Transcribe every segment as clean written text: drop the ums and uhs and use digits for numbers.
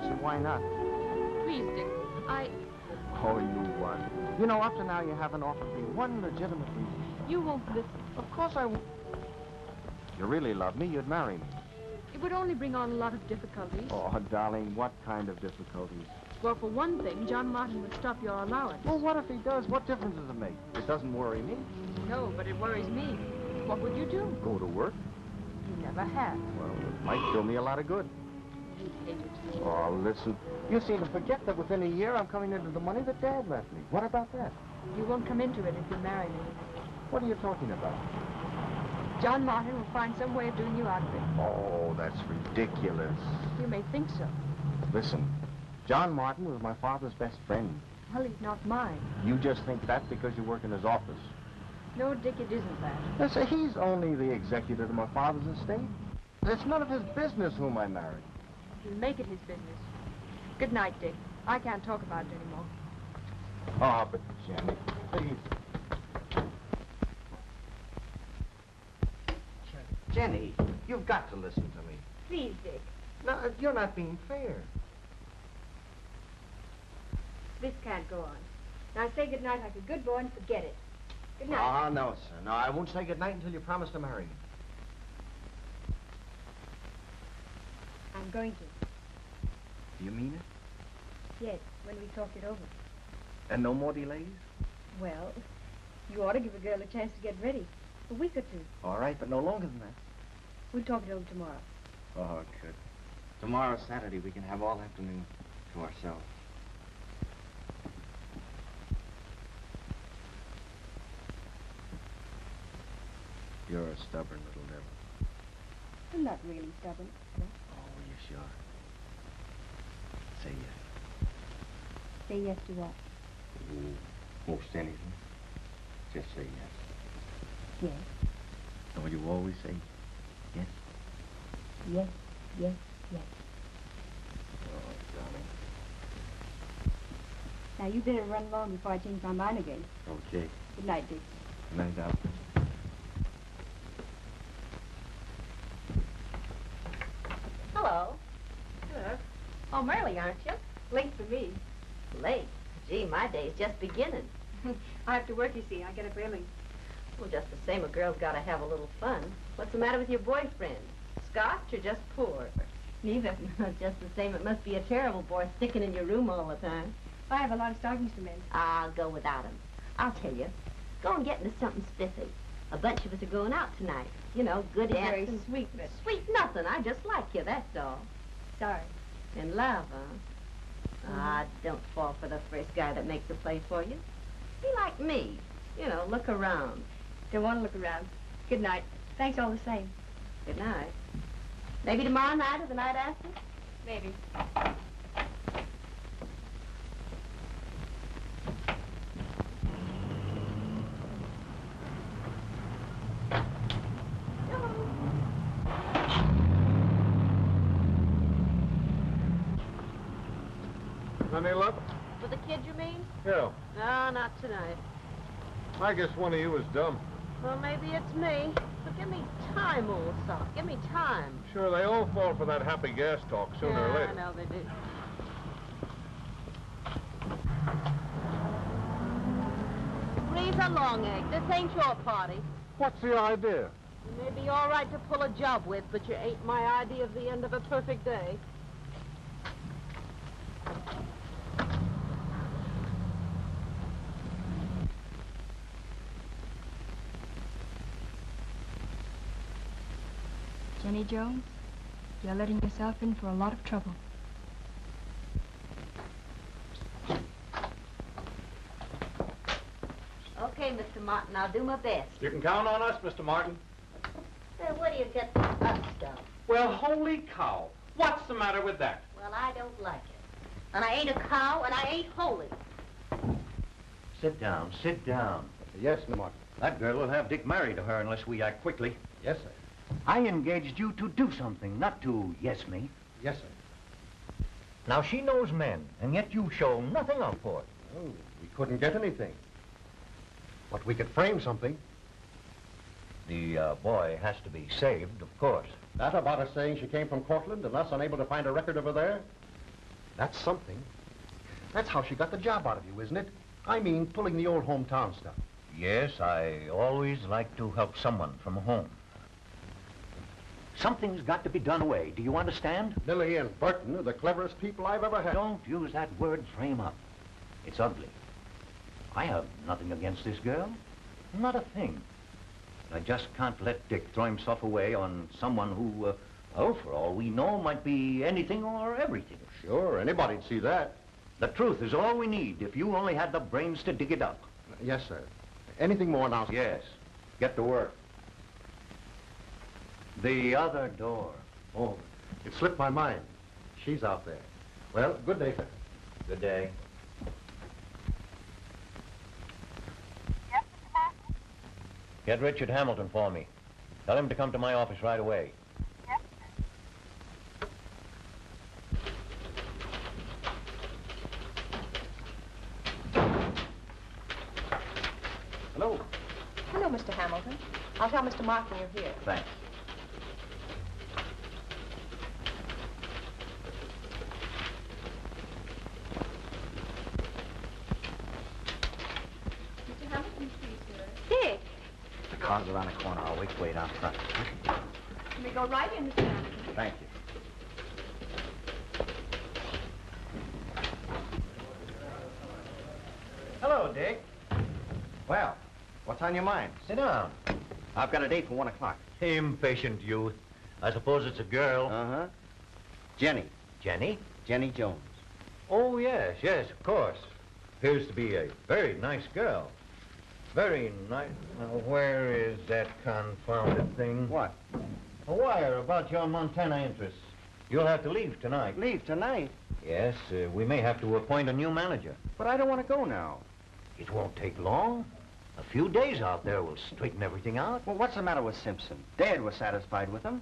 so why not? Please, Dick, Oh, you what? You know, up to now you haven't offered me one legitimate reason. You won't listen. Of course I won't. If you really love me, you'd marry me. It would only bring on a lot of difficulties. Oh, darling, what kind of difficulties? Well, for one thing, John Martin would stop your allowance. Well, what if he does? What difference does it make? It doesn't worry me. No, but it worries me. What would you do? Go to work? You never have. Well, it might do me a lot of good. You hate it. Oh, listen. You seem to forget that within a year I'm coming into the money that Dad left me. What about that? You won't come into it if you marry me. What are you talking about? John Martin will find some way of doing you out of it. Oh, that's ridiculous. You may think so. Listen, John Martin was my father's best friend. Well, he's not mine. You just think that because you work in his office. No, Dick, it isn't that. Listen, he's only the executor of my father's estate. It's none of his business whom I married. He'll make it his business. Good night, Dick. I can't talk about it anymore. Oh, but Jenny, please. Jenny, you've got to listen to me. Please, Dick. No, you're not being fair. This can't go on. Now say good night like a good boy and forget it. Good night. Ah, no, sir. No, I won't say good night until you promise to marry me. I'm going to. Do you mean it? Yes, when we talk it over. And no more delays? Well, you ought to give a girl a chance to get ready. A week or two. All right, but no longer than that. We'll talk it over tomorrow. Oh, good. Tomorrow's Saturday. We can have all afternoon to ourselves. You're a stubborn little devil. I'm not really stubborn. Oh, you sure? Say yes. Say yes to what? Most anything. Just say yes. Yes. Don't you always say yes? Yes, yes, yes. Oh, darling. Now, you better run along before I change my mind again. Okay. Good night, Dick. Good night, Al. Hello. Hello. Home early, aren't you? Late for me. Late. Gee, my day's just beginning. I have to work, you see. I get up early. Well, just the same, a girl's got to have a little fun. What's the matter with your boyfriend? Scotch or just poor? Neither. Just the same, it must be a terrible bore sticking in your room all the time. I have a lot of stockings to mend. I'll go without him. I'll tell you. Go and get into something spiffy. A bunch of us are going out tonight. You know, good Very dancing. sweet, but... Sweet nothing. I just like you, that's all. Sorry. In love, huh? Ah, don't fall for the first guy that makes a play for you. Be like me. You know, look around. Don't want to look around. Good night. Thanks all the same. Good night. Maybe tomorrow night or the night after? Maybe. Any luck? With the kid, you mean? Yeah. No, not tonight. I guess one of you is dumb. Well, maybe it's me. But give me time, old sock. Give me time. Sure, they all fall for that happy gas talk sooner or later. I know they do. Breathe along, Egg. This ain't your party. What's the idea? You may be all right to pull a job with, but you ain't my idea of the end of a perfect day. Jenny Jones, you're letting yourself in for a lot of trouble. Okay, Mr. Martin, I'll do my best. You can count on us, Mr. Martin. Where do you get this up stuff? Well, holy cow. What's the matter with that? Well, I don't like it. And I ain't a cow, and I ain't holy. Sit down, sit down. Yes, Mr. Martin. That girl will have Dick married to her unless we act quickly. Yes, sir. I engaged you to do something, not to yes me. Yes, sir. Now, she knows men, and yet you show nothing up for it. Oh, we couldn't get anything. But we could frame something. The boy has to be saved, of course. That about her saying she came from Cortland and us unable to find a record of her there? That's something. That's how she got the job out of you, isn't it? I mean, pulling the old hometown stuff. Yes, I always like to help someone from home. Something's got to be done away. Do you understand? Lily and Burton are the cleverest people I've ever had. Don't use that word frame up. It's ugly. I have nothing against this girl. Not a thing. I just can't let Dick throw himself away on someone who, well, for all we know, might be anything or everything. Sure, anybody'd see that. The truth is all we need if you only had the brains to dig it up. Yes, sir. Anything more now? Yes. Get to work. The other door. Oh, it slipped my mind. She's out there. Well, good day, sir. Good day. Yes, Mr. Martin? Get Richard Hamilton for me. Tell him to come to my office right away. Yes, sir. Hello. Hello, Mr. Hamilton. I'll tell Mr. Martin you're here. Thanks. Mr. Hamilton, please, sir. Dick! The car's around the corner. I'll wait out front. Can we go right in, Mr. Hamilton? Thank you. Hello, Dick. Well, what's on your mind? Sit down. I've got a date for 1 o'clock. Impatient youth. I suppose it's a girl. Uh-huh. Jenny. Jenny? Jenny Jones. Oh, yes, of course. Appears to be a very nice girl. Very nice. Now, where is that confounded thing? What? A wire about your Montana interests. You'll have to leave tonight. Leave tonight? Yes, we may have to appoint a new manager. But I don't want to go now. It won't take long. A few days out there will straighten everything out. Well, what's the matter with Simpson? Dad was satisfied with him.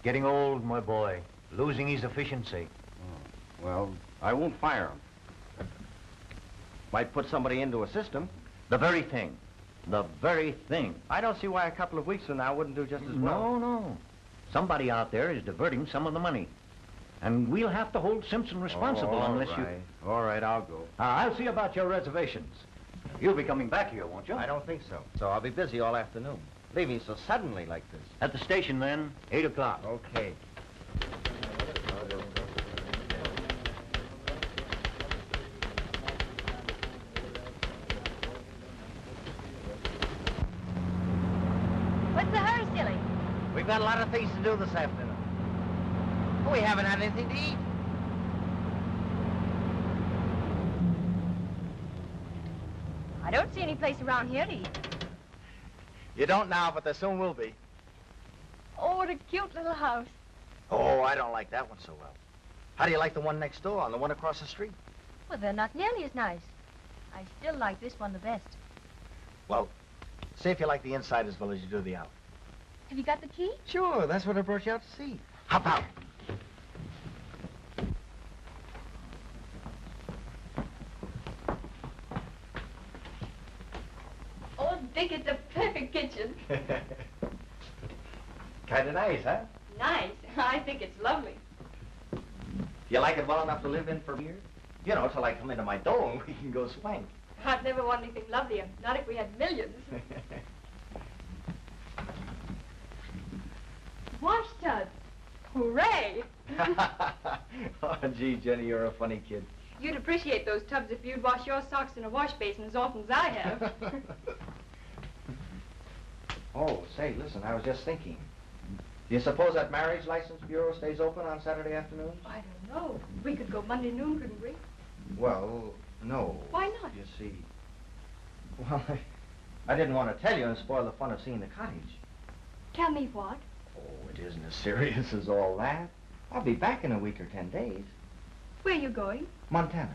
Getting old, my boy. Losing his efficiency. Oh, well, I won't fire him. Might put somebody into a system. The very thing. The very thing. I don't see why a couple of weeks from now wouldn't do just as well. No. Somebody out there is diverting some of the money. And we'll have to hold Simpson responsible unless you... All right, I'll go. I'll see about your reservations. You'll be coming back here, won't you? I don't think so. So I'll be busy all afternoon. Leaving so suddenly like this. At the station, then, 8 o'clock. Okay. What's the hurry, silly? We've got a lot of things to do this afternoon. We haven't had anything to eat. I don't see any place around here to eat. You don't now, but there soon will be. Oh, what a cute little house. Oh, I don't like that one so well. How do you like the one next door and the one across the street? Well, they're not nearly as nice. I still like this one the best. Well, see if you like the inside as well as you do the out. Have you got the key? Sure, that's what I brought you out to see. Hop out. Oh, Dick, it's a perfect kitchen. Kind of nice, huh? Nice. I think it's lovely. You like it well enough to live in for years? You know, till I come into my door and we can go swank. I'd never want anything lovelier. Not if we had millions. Wash tubs. Hooray! Oh, gee, Jenny, you're a funny kid. You'd appreciate those tubs if you'd wash your socks in a wash basin as often as I have. Oh, say, listen, I was just thinking. Do you suppose that marriage license bureau stays open on Saturday afternoons? I don't know. We could go Monday noon, couldn't we? Well, no. Why not? You see, well, I didn't want to tell you and spoil the fun of seeing the cottage. Tell me what? Oh, it isn't as serious as all that. I'll be back in a week or 10 days. Where are you going? Montana,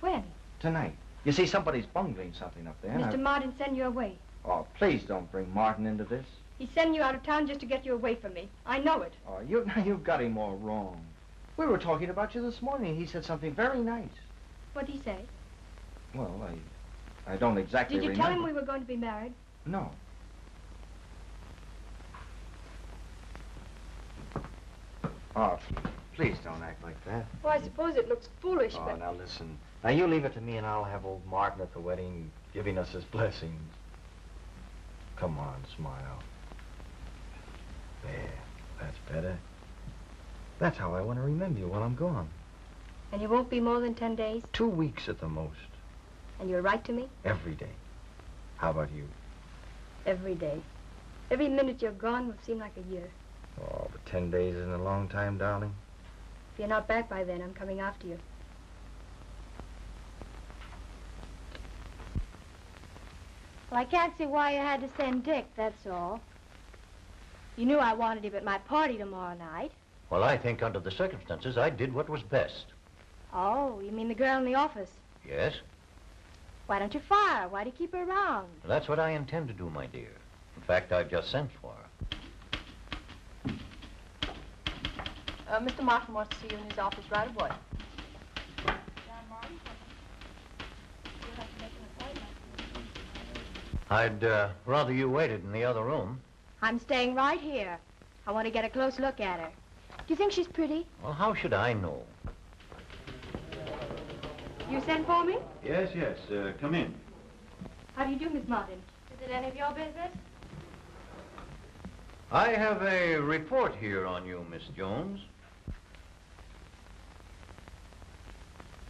When? tonight. You see, somebody's bungling something up there. and Mr. Martin sent you away. Oh, please don't bring Martin into this. He's sending you out of town just to get you away from me. I know it. Oh, you've got him all wrong. We were talking about you this morning. He said something very nice. What'd he say? Well, I don't exactly Did you remember. tell him we were going to be married? No. Oh, Please don't act like that. Well, I suppose it looks foolish, Oh, but... now listen. Now you leave it to me and I'll have old Martin at the wedding giving us his blessings. Come on, smile. There, that's better. That's how I want to remember you while I'm gone. And you won't be more than 10 days? 2 weeks at the most. And you'll write to me? Every day. How about you? Every day. Every minute you're gone will seem like a year. Oh, but 10 days isn't a long time, darling. If you're not back by then, I'm coming after you. Well, I can't see why you had to send Dick, that's all. You knew I wanted him at my party tomorrow night. Well, I think under the circumstances, I did what was best. Oh, you mean the girl in the office? Yes? Why don't you fire her? Why do you keep her around? That's what I intend to do, my dear. In fact, I've just sent for her. Mr. Martin wants to see you in his office right away. I'd rather you waited in the other room. I'm staying right here. I want to get a close look at her. Do you think she's pretty? Well, how should I know? You sent for me? Yes, come in. How do you do, Miss Martin? Is it any of your business? I have a report here on you, Miss Jones.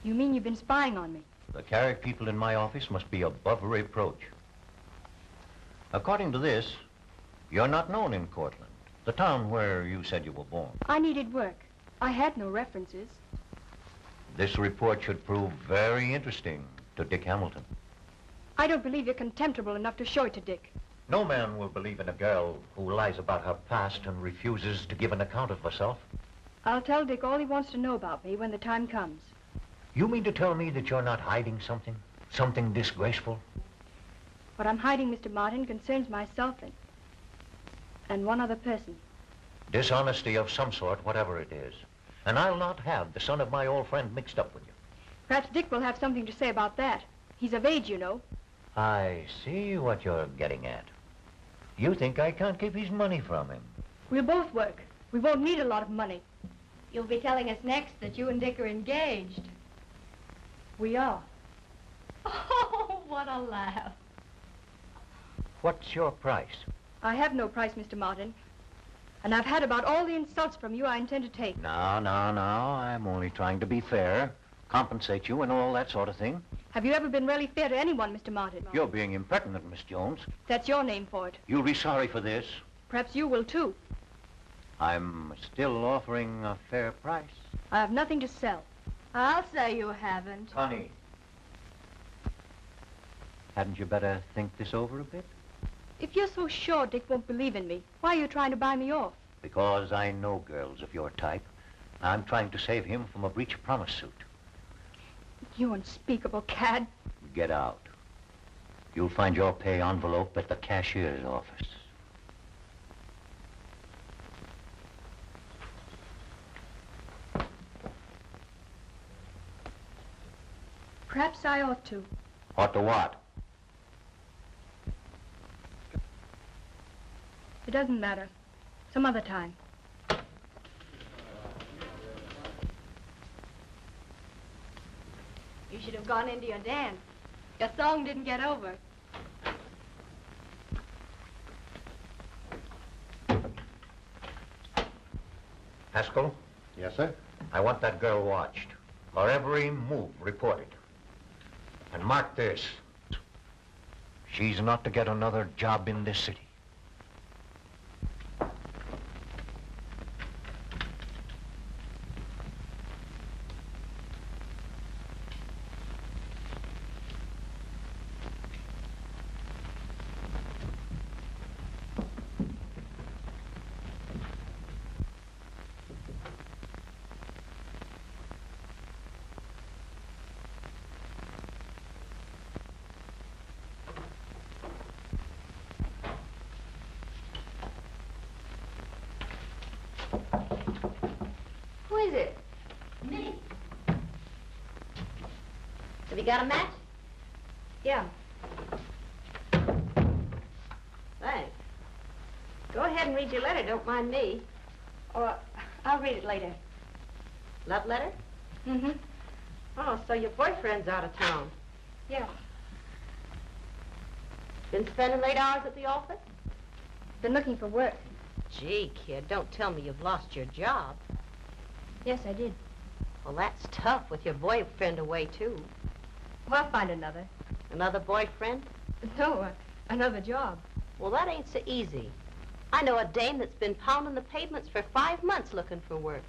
You mean you've been spying on me? The Carrick people in my office must be above reproach. According to this, you're not known in Cortland, the town where you said you were born. I needed work. I had no references. This report should prove very interesting to Dick Hamilton. I don't believe you're contemptible enough to show it to Dick. No man will believe in a girl who lies about her past and refuses to give an account of herself. I'll tell Dick all he wants to know about me when the time comes. You mean to tell me that you're not hiding something? Something disgraceful? What I'm hiding, Mr. Martin, concerns myself and one other person. Dishonesty of some sort, whatever it is. And I'll not have the son of my old friend mixed up with you. Perhaps Dick will have something to say about that. He's of age, you know. I see what you're getting at. You think I can't keep his money from him. We'll both work. We won't need a lot of money. You'll be telling us next that you and Dick are engaged. We are. Oh, what a laugh. What's your price? I have no price, Mr. Martin. And I've had about all the insults from you I intend to take. No. I'm only trying to be fair, compensate you and all that sort of thing. Have you ever been really fair to anyone, Mr. Martin? You're being impertinent, Miss Jones. That's your name for it. You'll be sorry for this. Perhaps you will, too. I'm still offering a fair price. I have nothing to sell. I'll say you haven't. Honey, hadn't you better think this over a bit? If you're so sure Dick won't believe in me, why are you trying to buy me off? Because I know girls of your type. I'm trying to save him from a breach of promise suit. You unspeakable cad. Get out. You'll find your pay envelope at the cashier's office. Perhaps I ought to. Ought to what? It doesn't matter. Some other time. You should have gone into your dance. Your song didn't get over. Haskell, Yes, sir? I want that girl watched. Her every move reported. And mark this. She's not to get another job in this city. Who is it? Me. Have you got a match? Yeah. Thanks. Go ahead and read your letter. Don't mind me. Or I'll read it later. Love letter? Mm-hmm. Oh, so your boyfriend's out of town. Yeah. Been spending late hours at the office? Been looking for work. Gee, kid, don't tell me you've lost your job. Yes, I did. Well, that's tough with your boyfriend away, too. Well, I'll find another. Another boyfriend? No, another job. Well, that ain't so easy. I know a dame that's been pounding the pavements for 5 months looking for work.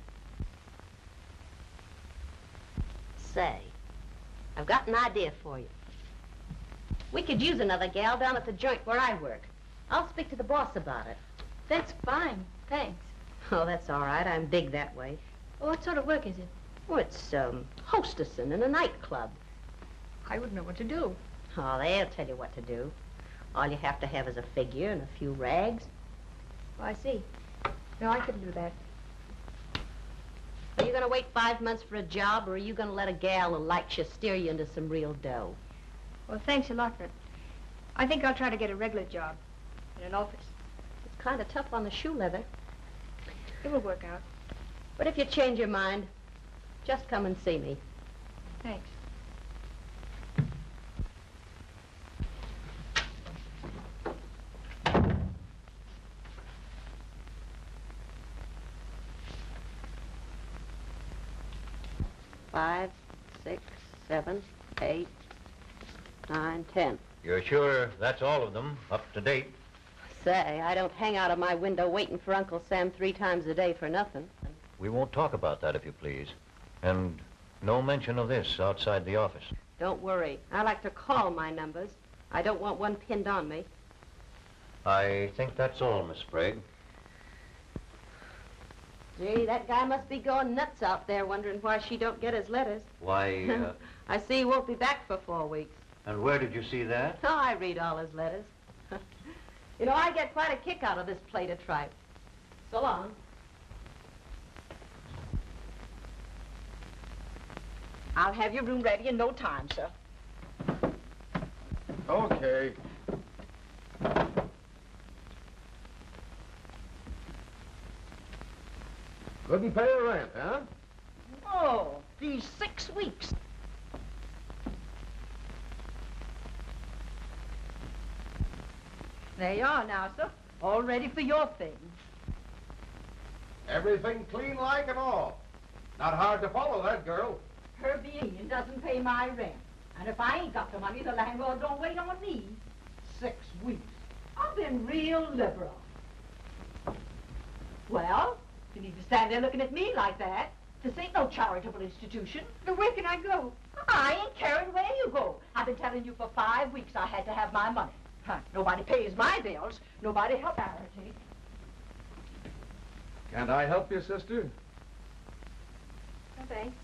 Say, I've got an idea for you. We could use another gal down at the joint where I work. I'll speak to the boss about it. That's fine. Thanks. Oh, that's all right. I'm big that way. Well, what sort of work is it? Oh, it's, hostessing in a nightclub. I wouldn't know what to do. Oh, they'll tell you what to do. All you have to have is a figure and a few rags. Oh, I see. No, I couldn't do that. Are you going to wait 5 months for a job, or are you going to let a gal who likes you steer you into some real dough? Well, thanks a lot, but I think I'll try to get a regular job in an office. It's kind of tough on the shoe leather. It will work out. But if you change your mind, just come and see me. Thanks. Five, 6, 7, 8, 9, 10. You're sure that's all of them, up to date? Say, I don't hang out of my window waiting for Uncle Sam 3 times a day for nothing. We won't talk about that, if you please. And no mention of this outside the office. Don't worry. I like to call my numbers. I don't want one pinned on me. I think that's all, Miss Sprague. Gee, that guy must be going nuts out there wondering why she don't get his letters. Why, I see he won't be back for 4 weeks. and where did you see that? Oh, I read all his letters. You know, I get quite a kick out of this plate of tripe. So long. I'll have your room ready in no time, sir. Okay. Couldn't pay the rent, huh? Oh, these 6 weeks. There you are now, sir. All ready for your things. Everything clean like and all. Not hard to follow that girl. Her being doesn't pay my rent. And if I ain't got the money, the landlord don't wait on me. 6 weeks. I've been real liberal. Well, you need to stand there looking at me like that. This ain't no charitable institution. Now, where can I go? I ain't caring where you go. I've been telling you for 5 weeks I had to have my money. Huh, nobody pays my bills. Nobody helps charity. Can't I help you, sister? No, thanks.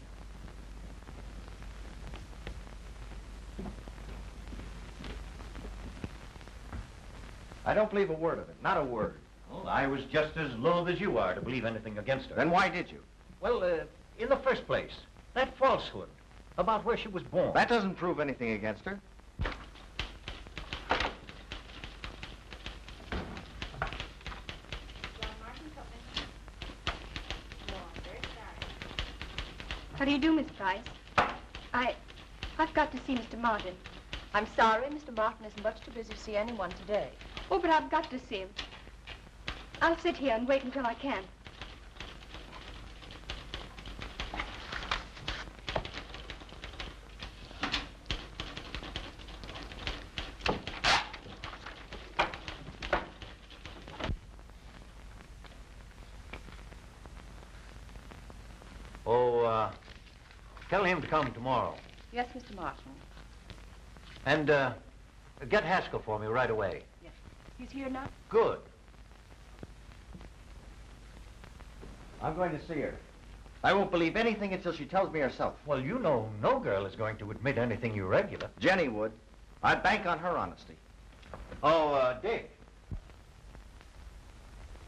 I don't believe a word of it. Not a word. Well, I was just as loath as you are to believe anything against her. Then why did you? Well, in the first place, that falsehood about where she was born. That doesn't prove anything against her. How do you do, Miss Price? I've got to see Mr. Martin. I'm sorry, Mr. Martin is much too busy to see anyone today. Oh, but I've got to see him. I'll sit here and wait until I can. Oh, tell him to come tomorrow. Yes, Mr. Martin. And, get Haskell for me right away. Yes. He's here now? Good. I'm going to see her. I won't believe anything until she tells me herself. Well, you know no girl is going to admit anything irregular. Jenny would. I'd bank on her honesty. Oh, Dick.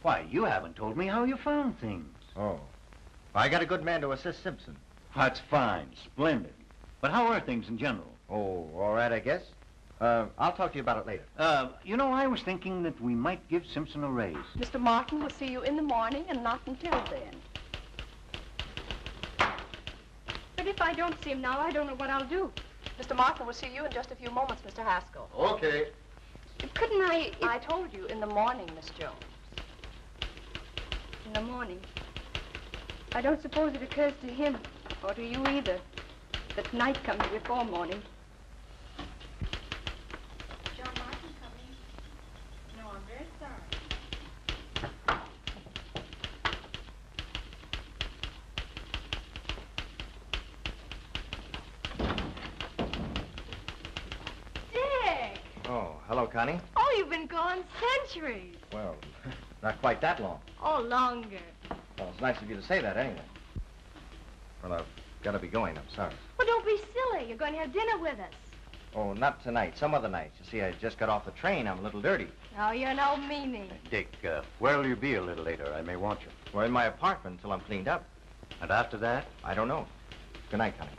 Why, you haven't told me how you found things. Oh. I got a good man to assist Simpson. That's fine, splendid. But how are things in general? Oh, all right, I guess. I'll talk to you about it later. You know, I was thinking that we might give Simpson a raise. Mr. Martin will see you in the morning and not until then. But if I don't see him now, I don't know what I'll do. Mr. Martin will see you in just a few moments, Mr. Haskell. Okay. Couldn't I... I told you in the morning, Miss Jones. In the morning. I don't suppose it occurs to him, or to you either, that night comes before morning. John Martin coming. No, I'm very sorry. Dick! Oh, hello, Connie. Oh, you've been gone centuries. Well, not quite that long. Oh, longer. Well, it's nice of you to say that anyway. Well, I've got to be going. I'm sorry. Well, don't be silly. You're going to have dinner with us. Oh, not tonight. Some other night. You see, I just got off the train. I'm a little dirty. Oh, you're no meanie. Dick, where'll you be a little later? I may want you. We're in my apartment until I'm cleaned up. And after that? I don't know. Good night, Connie.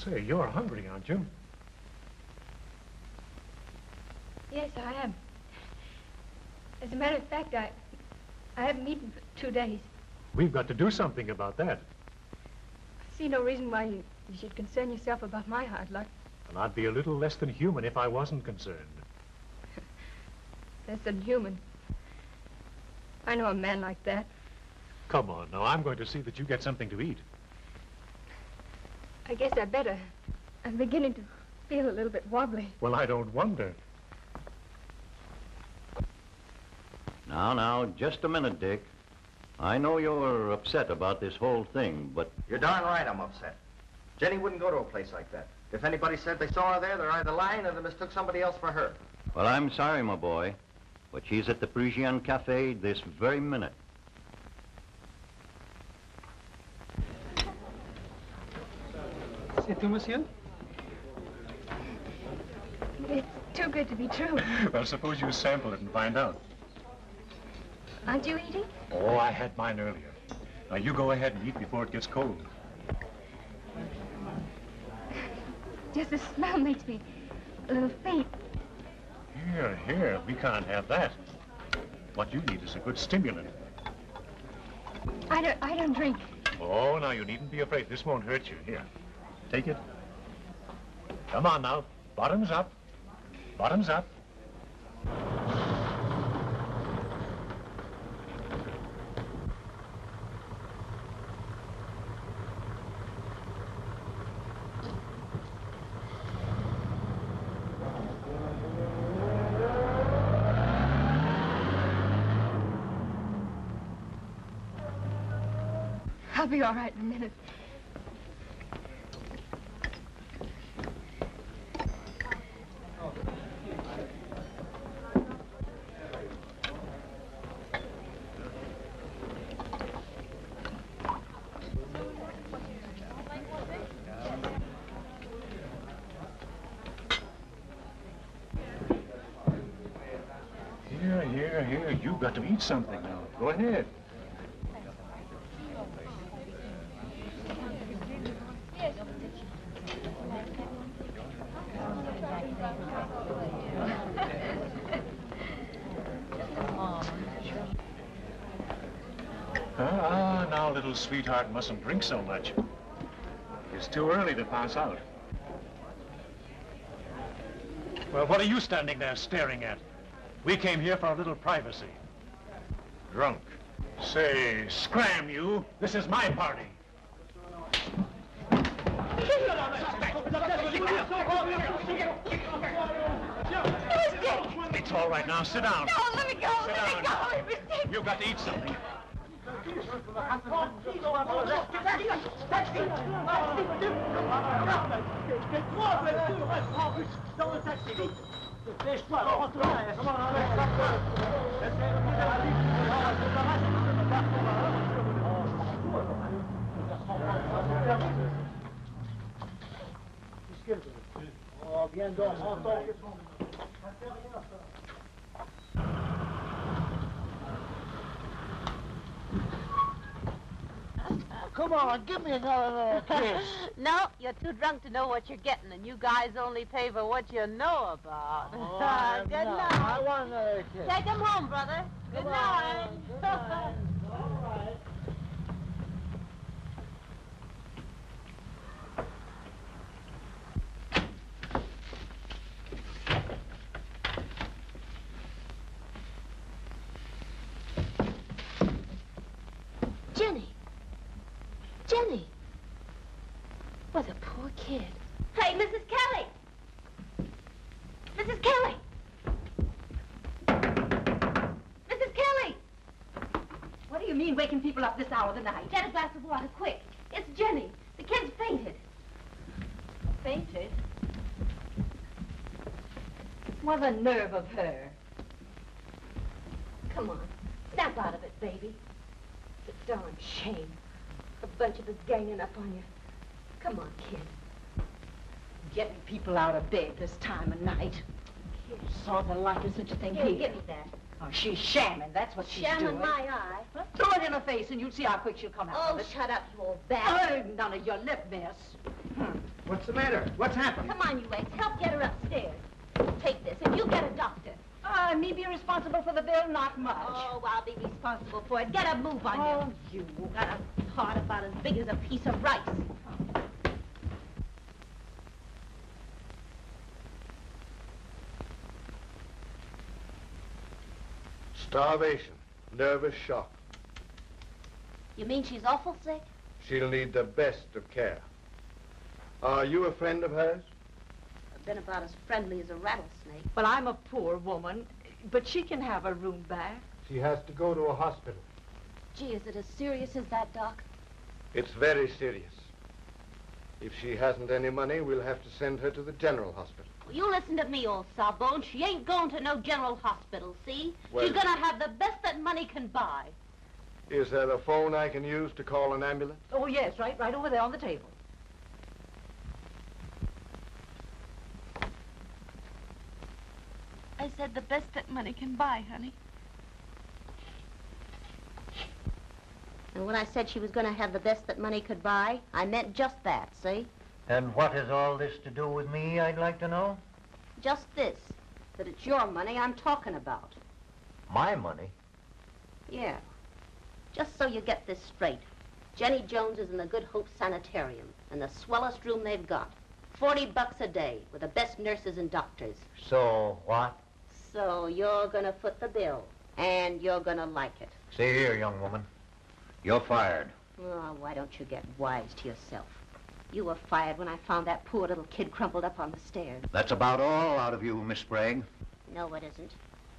Say, you're hungry, aren't you? Yes, I am. As a matter of fact, I haven't eaten for 2 days. We've got to do something about that. I see no reason why you should concern yourself about my hard luck. And I'd be a little less than human if I wasn't concerned. Less than human. I know a man like that. Come on, now, I'm going to see that you get something to eat. I guess I better. I'm beginning to feel a little bit wobbly. Well, I don't wonder. Now, just a minute, Dick. I know you're upset about this whole thing, but... You're darn right I'm upset. Jenny wouldn't go to a place like that. If anybody said they saw her there, they're either lying or they mistook somebody else for her. Well, I'm sorry, my boy, but she's at the Parisian Cafe this very minute. C'est tout, monsieur? It's too good to be true. Well, suppose you sample it and find out. Aren't you eating? Oh, I had mine earlier. Now, you go ahead and eat before it gets cold. Just the smell makes me a little faint. Here, we can't have that. What you need is a good stimulant. I don't drink. Oh, now, you needn't be afraid. This won't hurt you. Here, take it. Come on now. Bottoms up. Bottoms up. I'll be all right in a minute. Here, you've got to eat something now. Go ahead. Now, little sweetheart mustn't drink so much. It's too early to pass out. Well, what are you standing there staring at? We came here for a little privacy. Drunk. Say, scram you. This is my party. It's all right now. Sit down. No, let me go. Sit Let me down. go. It was Dick. You've got to eat something. Come on, give me another kiss. No, you're too drunk to know what you're getting, and you guys only pay for what you know about. Oh, Good no, night. I want another kiss. Take him home, brother. Good Come night. on, good night. All right. Jenny. Jenny. What a poor kid. Hey, Mrs. Kelly. Mrs. Kelly. Mrs. Kelly. What do you mean waking people up this hour of the night? Get a glass of water, quick. It's Jenny. The kid's fainted. Fainted? What the nerve of her. Come on. Snap out of it, baby. It's a darn shame. A bunch of us ganging up on you. Come on, kid. Getting people out of bed this time of night. Kid. Saw the light of such a thing Here, here. give me that. Oh, she's shamming. That's what she's Shamming doing. my eye. Huh? Throw it in her face and you'll see how quick she'll come out Oh, of it. shut up, you old bastard. Oh, none of your lip mess. What's the matter? What's happened? Come on, you eggs. Help get her upstairs. Take this, and you get a doctor. Me be responsible for the bill? Not much. Oh, I'll be responsible for it. Get a move on Oh, you. Got a heart about as big as a piece of rice. Starvation, nervous shock. You mean she's awful sick? She'll need the best of care. Are you a friend of hers? I've been about as friendly as a rattlesnake. Well, I'm a poor woman, but she can have her room back. She has to go to a hospital. Gee, is it as serious as that, Doc? It's very serious. If she hasn't any money, we'll have to send her to the general hospital. Well, you listen to me, old sawbone. She ain't going to no general hospital, see? Well- She's gonna have the best that money can buy. Is there a phone I can use to call an ambulance? Oh, yes, right over there on the table. I said the best that money can buy, honey. And when I said she was gonna have the best that money could buy, I meant just that, see? And what has all this to do with me, I'd like to know? Just this, that it's your money I'm talking about. My money? Yeah. Just so you get this straight. Jenny Jones is in the Good Hope Sanitarium, in the swellest room they've got. $40 a day, with the best nurses and doctors. So, what? So you're gonna foot the bill, and you're gonna like it. See here, young woman. You're fired. Oh, why don't you get wise to yourself? You were fired when I found that poor little kid crumpled up on the stairs. That's about all out of you, Miss Sprague. No, it isn't.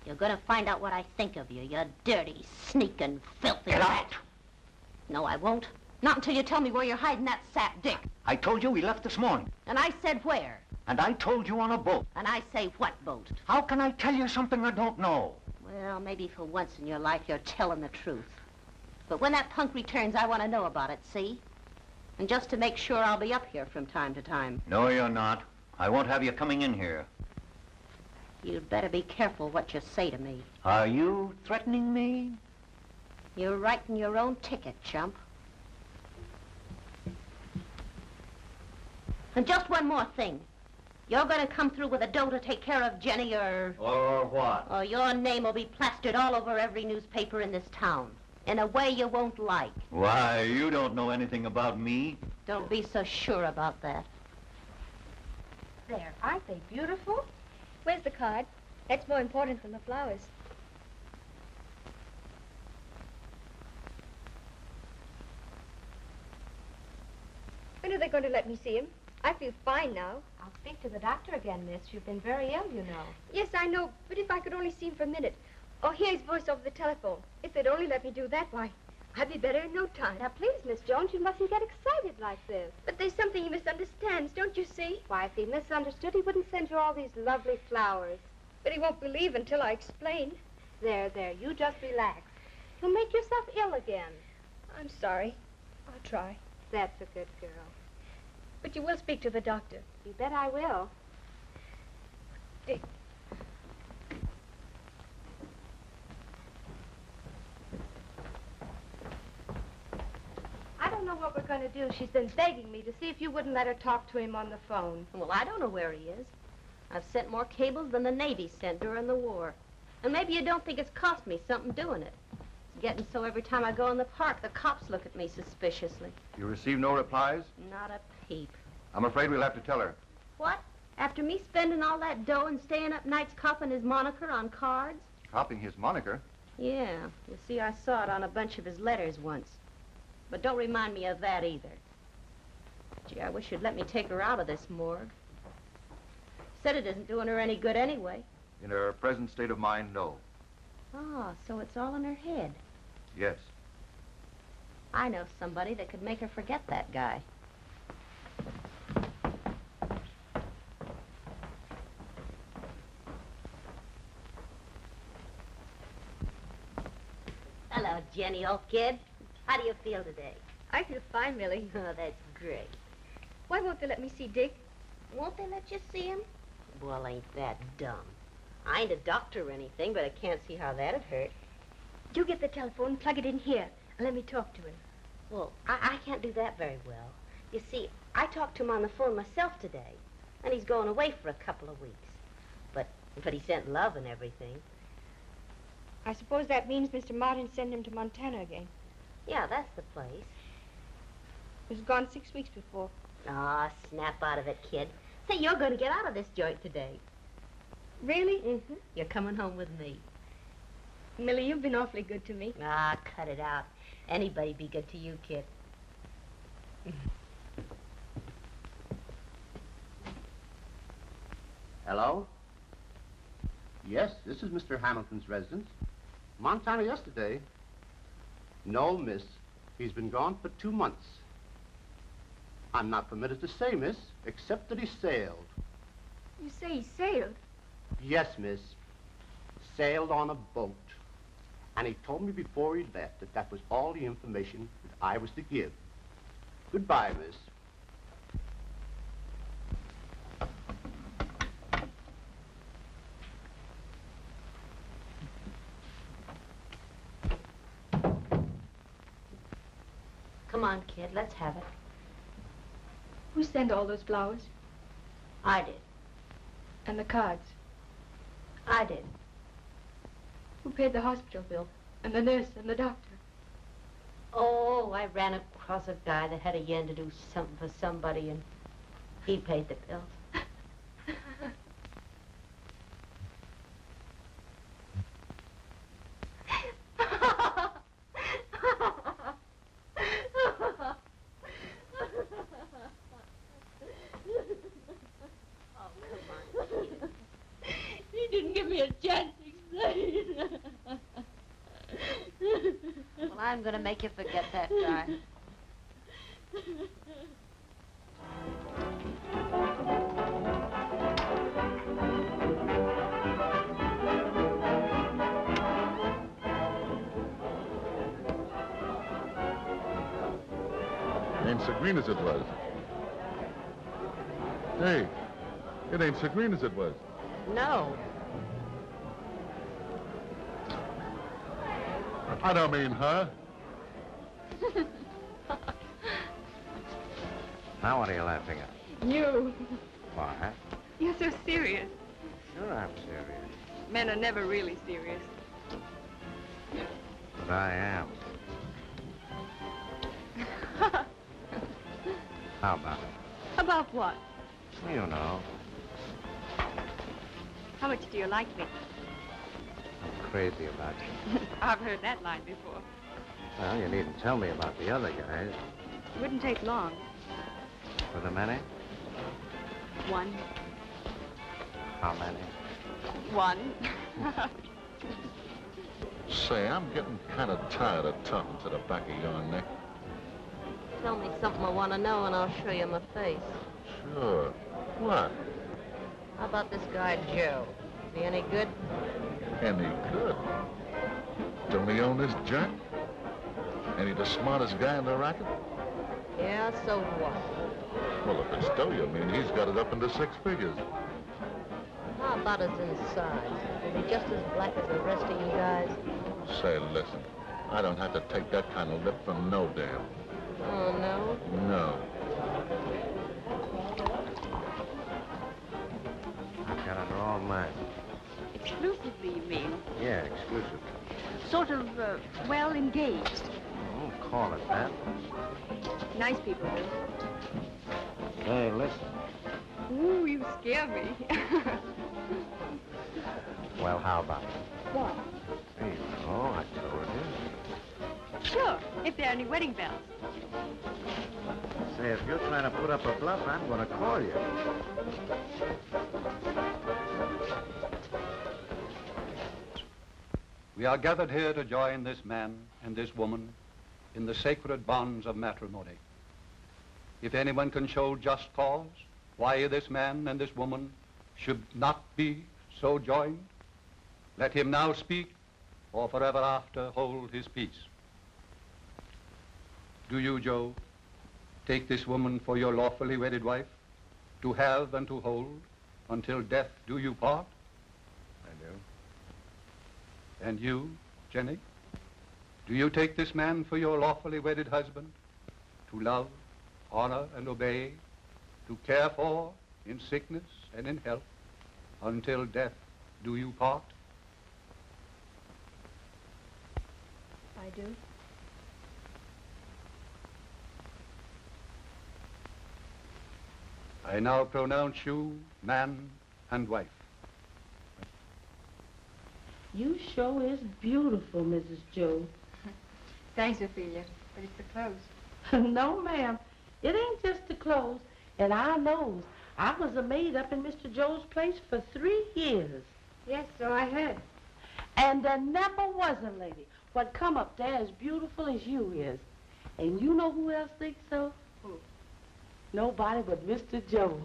You're gonna find out what I think of you, you dirty, sneaking, filthy Get rat. out! No, I won't. Not until you tell me where you're hiding that sap dick. I told you we left this morning. And I said where. And I told you on a boat. And I say what boat. How can I tell you something I don't know? Well, maybe for once in your life you're telling the truth. But when that punk returns, I want to know about it, see? And just to make sure, I'll be up here from time to time. No, you're not. I won't have you coming in here. You'd better be careful what you say to me. Are you threatening me? You're writing your own ticket, chump. And just one more thing. You're going to come through with a dough to take care of Jenny, or what? your name will be plastered all over every newspaper in this town. In a way you won't like. Why, you don't know anything about me. Don't be so sure about that. There, aren't they beautiful? Where's the card? That's more important than the flowers. When are they going to let me see him? I feel fine now. I'll speak to the doctor again, miss. You've been very ill, you know. Yes, I know, but if I could only see him for a minute, or hear his voice over the telephone, if they'd only let me do that, why, I'd be better in no time. Now, please, Miss Jones, you mustn't get excited like this. But there's something he misunderstands, don't you see? Why, if he misunderstood, he wouldn't send you all these lovely flowers. But he won't believe until I explain. There, you just relax. You'll make yourself ill again. I'm sorry. I'll try. That's a good girl. But you will speak to the doctor. You bet I will. Dick. I don't going to do. She's been begging me to see if you wouldn't let her talk to him on the phone. Well, I don't know where he is. I've sent more cables than the Navy sent during the war. And maybe you don't think it's cost me something doing it. It's getting so every time I go in the park, the cops look at me suspiciously. You received no replies? Not a peep. I'm afraid we'll have to tell her. What? After me spending all that dough and staying up nights copying his moniker on cards? Copying his moniker? Yeah. You see, I saw it on a bunch of his letters once. But don't remind me of that either. Gee, I wish you'd let me take her out of this morgue. Said it isn't doing her any good anyway. In her present state of mind, no. Oh, so it's all in her head. Yes. I know somebody that could make her forget that guy. Hello, Jenny, old kid. How do you feel today? I feel fine, Millie. Oh, that's great. Why won't they let me see Dick? Won't they let you see him? Well, ain't that dumb. I ain't a doctor or anything, but I can't see how that'd hurt. You get the telephone, plug it in here, and let me talk to him. Well, I can't do that very well. You see, I talked to him on the phone myself today, and he's going away for a couple of weeks. But he sent love and everything. I suppose that means Mr. Martin sent him to Montana again. Yeah, that's the place. He was gone 6 weeks before. Aw, snap out of it, kid. Say, you're going to get out of this joint today. Really? Mm-hmm. You're coming home with me. Millie, you've been awfully good to me. Ah, cut it out. Anybody be good to you, kid. Hello? Yes, this is Mr. Hamilton's residence. Montana yesterday. No, miss. He's been gone for 2 months. I'm not permitted to say, miss, except that he sailed. You say he sailed? Yes, miss. Sailed on a boat. And he told me before he left that that was all the information that I was to give. Goodbye, miss. Come on, kid, let's have it. Who sent all those flowers? I did. And the cards? I did. Who paid the hospital bill? And the nurse and the doctor? Oh, I ran across a guy that had a yen to do something for somebody, and he paid the bills. He didn't give me a chance to explain. Well, I'm going to make you forget that guy. Ain't so green as it was. Hey, it ain't so green as it was. No. I don't mean her. Now what are you laughing at? You. Why? You're so serious. Sure I'm serious. Men are never really serious. But I am. How about it? About what? You know, How much do you like me? I'm crazy about you. I've heard that line before. Well, you needn't tell me about the other guys. It wouldn't take long. Were there many? One. How many? One. Say, I'm getting kind of tired of talking to the back of your neck. Tell me something I want to know, and I'll show you my face. Sure. What? How about this guy, Joe? Is he any good? Any good? Don't he own this joint? Ain't he the smartest guy in the racket? Yeah, so what? Well, if it's dough, you mean he's got it up into 6 figures. How about his insides? Is he just as black as the rest of you guys? Say, listen, I don't have to take that kind of lip from no damn. Oh, no? No. I've got it all mine. Exclusively, you mean? Yeah, exclusive. Sort of, well, engaged. Don't call it that. Nice people do. Hey, listen. Ooh, you scare me. Well, how about it? What? There you go. I told you. Sure, if there are any wedding bells. Say, if you're trying to put up a bluff, I'm going to call you. We are gathered here to join this man and this woman in the sacred bonds of matrimony. If anyone can show just cause why this man and this woman should not be so joined, let him now speak, or forever after hold his peace. Do you, Joe, take this woman for your lawfully wedded wife, to have and to hold until death do you part? I do. And you, Jenny, do you take this man for your lawfully wedded husband, to love, honor, and obey, to care for in sickness and in health, until death do you part? I do. I now pronounce you man and wife. You sure is beautiful, Mrs. Joe. Thanks, Ophelia, but it's the clothes. No, ma'am. It ain't just the clothes. And I knows. I was a maid up in Mr. Joe's place for 3 years. Yes, so I heard. And there never was a lady what come up there as beautiful as you is. And you know who else thinks so? Who? Nobody but Mr. Joe.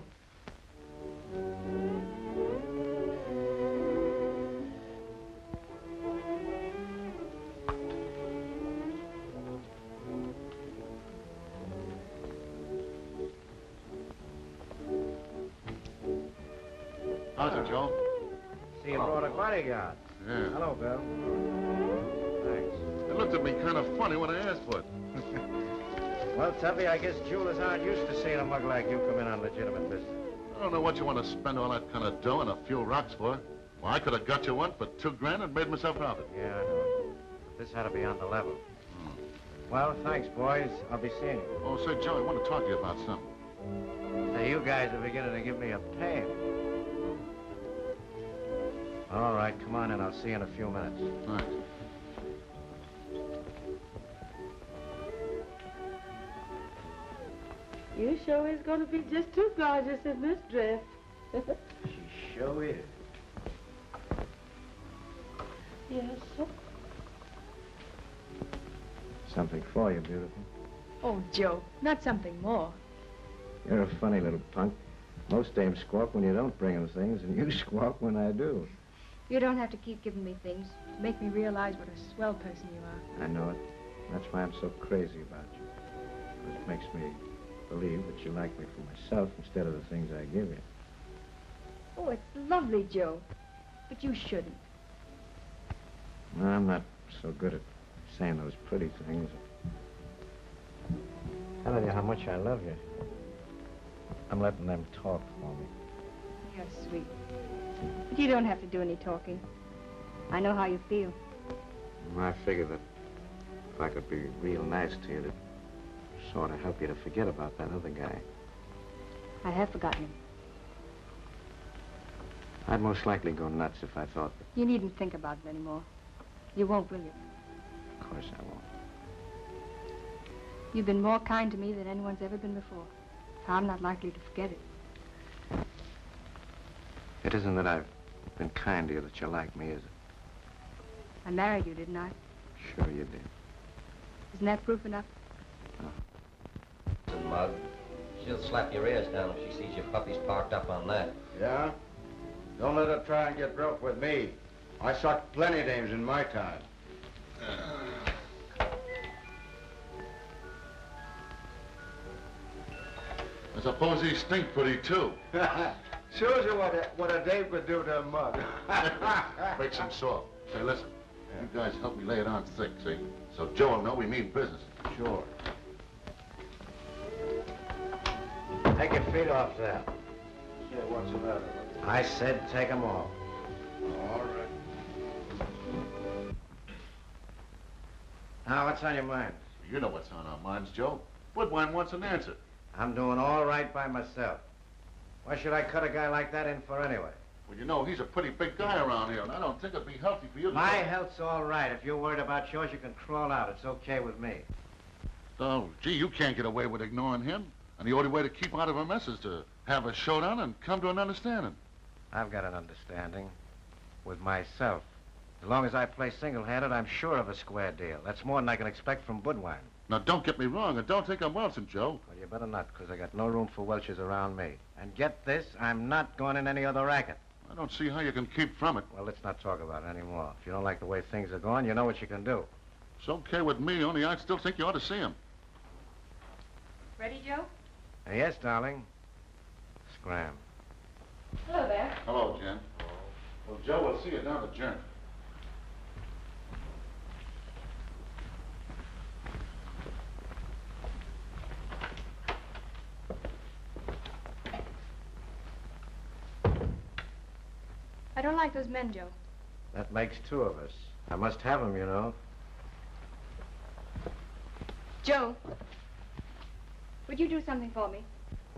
How's it, Joe? See, you brought a bodyguard. Yeah. Hello, Bill. Thanks. It looked at me kind of funny when I asked for it. Well, Tuppy, I guess jewelers aren't used to seeing a mug like you come in on legitimate business. I don't know what you want to spend all that kind of dough and a few rocks for. Well, I could have got you one for $2 grand and made myself profit. Yeah, I know. This had to be on the level. Well, thanks, boys. I'll be seeing you. Oh, say, Joe, I want to talk to you about something. Say, you guys are beginning to give me a pain. All right, come on in. I'll see you in a few minutes. Thanks. You sure is going to be just too gorgeous in this dress. She sure is. Yes, sir. Something for you, beautiful. Oh, Joe, not something more. You're a funny little punk. Most dames squawk when you don't bring them things, and you squawk when I do. You don't have to keep giving me things. Make me realize what a swell person you are. I know it. That's why I'm so crazy about you. It makes me believe that you like me for myself instead of the things I give you. Oh, it's lovely, Joe. But you shouldn't. No, I'm not so good at saying those pretty things. Telling you how much I love you. I'm letting them talk for me. You're sweet. But you don't have to do any talking. I know how you feel. I figure that if I could be real nice to you, it'd sort of help you to forget about that other guy. I have forgotten him. I'd most likely go nuts if I thought that. You needn't think about it anymore. You won't, will you? Of course I won't. You've been more kind to me than anyone's ever been before. So I'm not likely to forget it. It isn't that I've been kind to you that you like me, is it? I married you, didn't I? Sure you did. Isn't that proof enough? The mug. She'll slap your ears down if she sees your puppies parked up on that. Yeah? Don't let her try and get broke with me. I sucked plenty of dames in my time. I suppose he stink pretty, too. Shows you what a dame could do to a mug. Breaks him soft. Say, listen, you guys help me lay it on thick, see? So Joe will know we mean business. Sure. Take your feet off there. Yeah, what's the matter? I said take them off. All right. Now, what's on your mind? You know what's on our minds, Joe. White1 wants an answer. I'm doing all right by myself. Why should I cut a guy like that in for anyway? Well, you know, he's a pretty big guy around here, and I don't think it'd be healthy for you to... My health's all right. If you're worried about yours, you can crawl out. It's okay with me. Oh, gee, you can't get away with ignoring him. And the only way to keep out of a mess is to have a showdown and come to an understanding. I've got an understanding with myself. As long as I play single-handed, I'm sure of a square deal. That's more than I can expect from White1. Now, don't get me wrong, and don't think I'm welching, Joe. Well, you better not, because I got no room for welches around me. And get this, I'm not going in any other racket. I don't see how you can keep from it. Well, let's not talk about it anymore. If you don't like the way things are going, you know what you can do. It's okay with me, only I still think you ought to see him. Ready, Joe? Yes, darling. Scram. Hello there. Hello, Jen. Well, Joe, we'll see you down the journey. I don't like those men, Joe. That makes two of us. I must have them, you know. Joe, would you do something for me?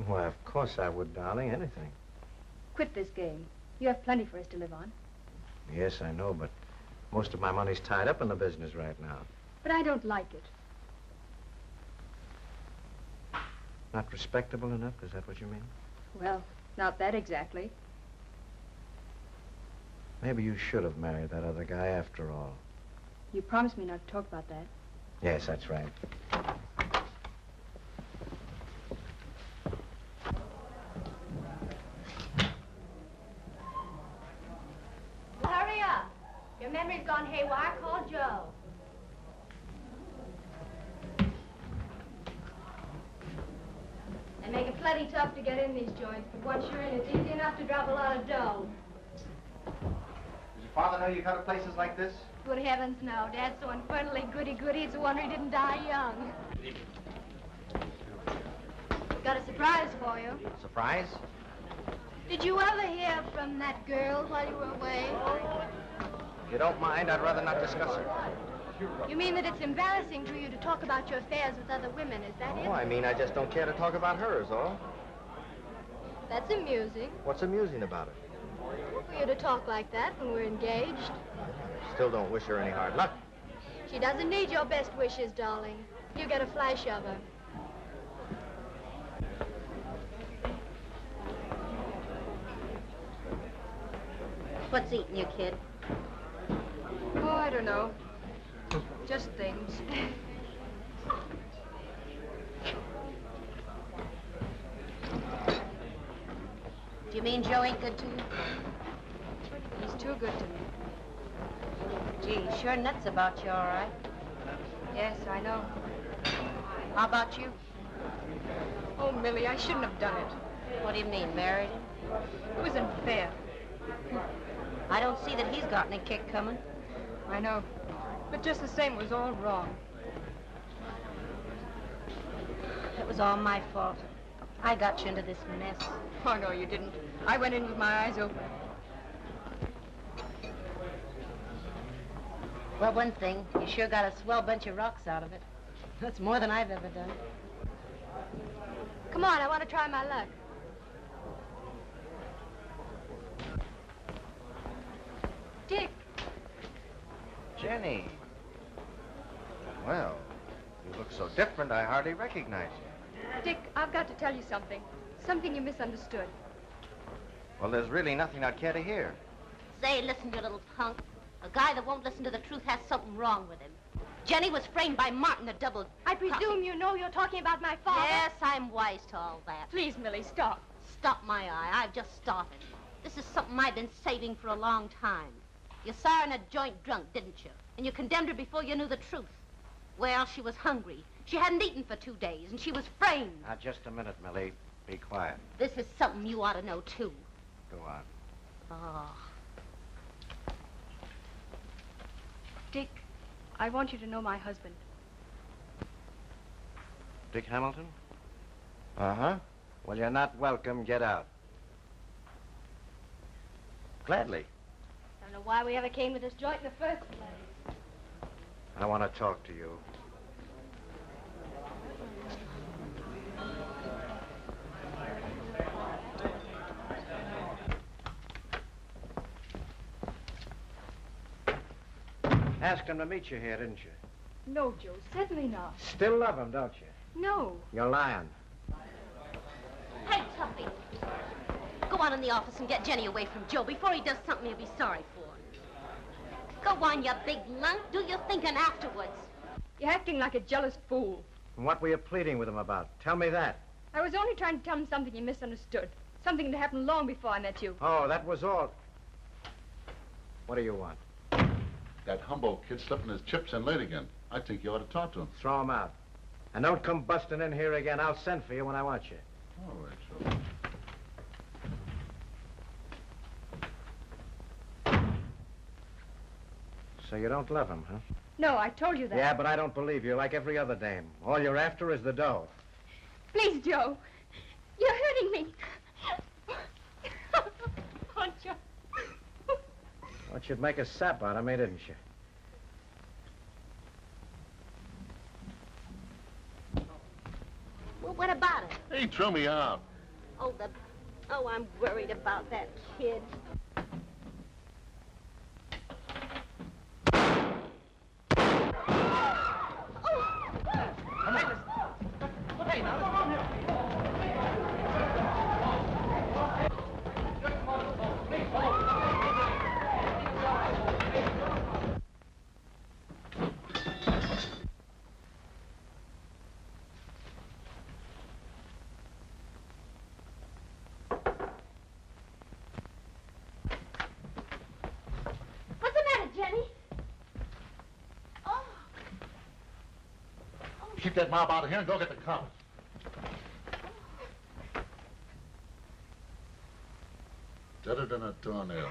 Why, of course I would, darling. Anything. Quit this game. You have plenty for us to live on. Yes, I know, but most of my money's tied up in the business right now. But I don't like it. Not respectable enough? Is that what you mean? Well, not that exactly. Maybe you should have married that other guy after all. You promised me not to talk about that. Yes, that's right. Hurry up. Your memory's gone haywire. Call Joe. They make it plenty tough to get in these joints, but once you're in, it's easy enough to drop a lot of dough. Does your father know you come to places like this? Good heavens, no. Dad's so infernally goody-goody, it's a wonder he didn't die young. Got a surprise for you. Surprise? Did you ever hear from that girl while you were away? If you don't mind, I'd rather not discuss it. You mean that it's embarrassing to you to talk about your affairs with other women, is that it? Oh, I mean, I just don't care to talk about her, is all. That's amusing. What's amusing about it? For you to talk like that when we're engaged. Still don't wish her any hard luck. She doesn't need your best wishes, darling. You get a flash of her. What's eating you, kid? Oh, I don't know. Just things. Do you mean Joe ain't good to you? He's too good to me. Gee, he's sure nuts about you, all right. Yes, I know. How about you? Oh, Millie, I shouldn't have done it. What do you mean, married him? It was unfair. I don't see that he's got any kick coming. I know. But just the same, it was all wrong. It was all my fault. I got you into this mess. Oh, no, you didn't. I went in with my eyes open. Well, one thing, you sure got a swell bunch of rocks out of it. That's more than I've ever done. Come on, I want to try my luck. Dick. Jenny. Well, you look so different, I hardly recognize you. Dick, I've got to tell you something. Something you misunderstood. Well, there's really nothing I'd care to hear. Say, listen, you little punk. A guy that won't listen to the truth has something wrong with him. Jenny was framed by Martin, the double... I presume you know you're talking about my father. Yes, I'm wise to all that. Please, Millie, stop. Stop my eye. I've just started. This is something I've been saving for a long time. You saw her in a joint drunk, didn't you? And you condemned her before you knew the truth. Well, she was hungry. She hadn't eaten for 2 days, and she was framed. Now, just a minute, Millie. Be quiet. This is something you ought to know, too. Go on. Oh. Dick, I want you to know my husband. Dick Hamilton? Uh-huh. Well, you're not welcome. Get out. Gladly. Don't know why we ever came to this joint in the first place. I want to talk to you. Asked him to meet you here, didn't you? No, Joe, certainly not. Still love him, don't you? No. You're lying. Hey, Tuffy. Go on in the office and get Jenny away from Joe before he does something he'll be sorry for. Go on, you big lunk. Do your thinking afterwards. You're acting like a jealous fool. And what were you pleading with him about? Tell me that. I was only trying to tell him something he misunderstood. Something that happened long before I met you. Oh, that was all. What do you want? That Humboldt kid slipping his chips in late again. I think you ought to talk to him. Throw him out. And don't come busting in here again. I'll send for you when I want you. All right, sure. So you don't love him, huh? No, I told you that. Yeah, but I don't believe you, like every other dame. All you're after is the dough. Please, Joe. You're hurting me. Oh, Joe. Well, you'd make a sap out of me, didn't you? Well, what about it? He threw me out. Oh, I'm worried about that kid. Hey, now, come on here. What's the matter, Jenny? Oh. Keep that mob out of here and go get the cops. Deader than a doornail.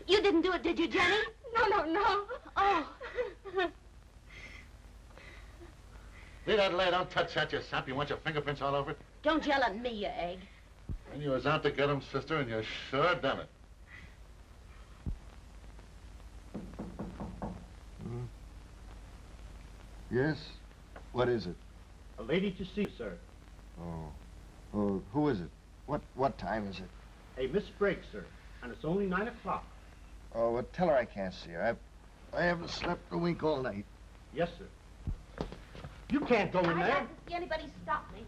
You didn't do it, did you, Jenny? No. Oh. Leave that lay. Don't touch that, you sap. You want your fingerprints all over it? Don't yell at me, you egg. And you was out to get him, sister, and you sure done it. Yes? What is it? A lady to see, sir. Oh, who is it? What time is it? A Miss Briggs, sir. And it's only 9 o'clock. Oh, well, tell her I can't see her. I haven't slept a wink all night. Yes, sir. You can't go in I'd there. like to see anybody stop me.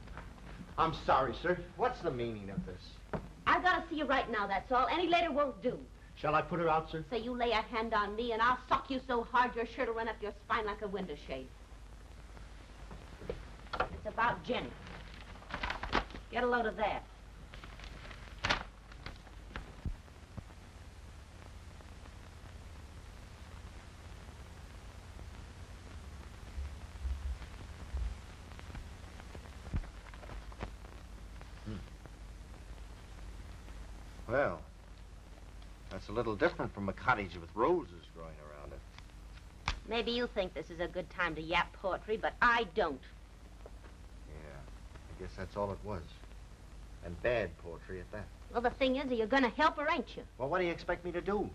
I'm sorry, sir. What's the meaning of this? I gotta see you right now, that's all. Any later won't do. Shall I put her out, sir? Say you lay a hand on me and I'll sock you so hard your shirt'll run up your spine like a window shade. It's about Jenny. Get a load of that. Well, that's a little different from a cottage with roses growing around it. Maybe you think this is a good time to yap poetry, but I don't. Yeah, I guess that's all it was. And bad poetry at that. Well, the thing is, you're gonna help her, ain't you? Well, what do you expect me to do?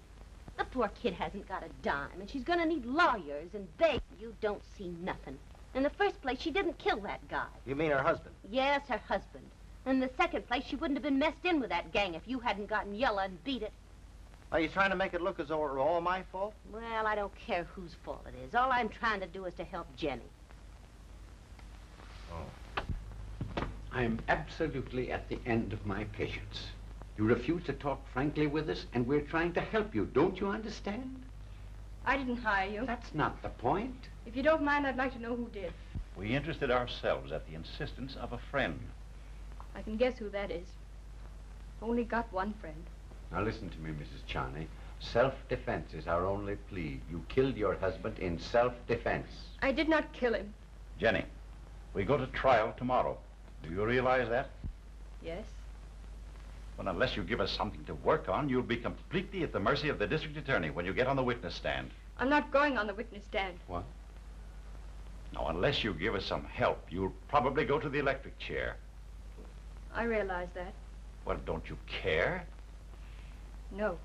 The poor kid hasn't got a dime, and she's gonna need lawyers and beg. You don't see nothing. In the first place, she didn't kill that guy. You mean her husband? Yes, her husband. In the second place, she wouldn't have been messed in with that gang if you hadn't gotten yellow and beat it. Are you trying to make it look as though it were all my fault? Well, I don't care whose fault it is. All I'm trying to do is to help Jenny. Oh. I am absolutely at the end of my patience. You refuse to talk frankly with us, and we're trying to help you. Don't you understand? I didn't hire you. That's not the point. If you don't mind, I'd like to know who did. We interested ourselves at the insistence of a friend. I can guess who that is. Only got one friend. Now listen to me, Mrs. Charney. Self-defense is our only plea. You killed your husband in self-defense. I did not kill him. Jenny, we go to trial tomorrow. Do you realize that? Yes. Well, unless you give us something to work on, you'll be completely at the mercy of the district attorney when you get on the witness stand. I'm not going on the witness stand. What? Now, unless you give us some help, you'll probably go to the electric chair. I realize that. Well, don't you care? No.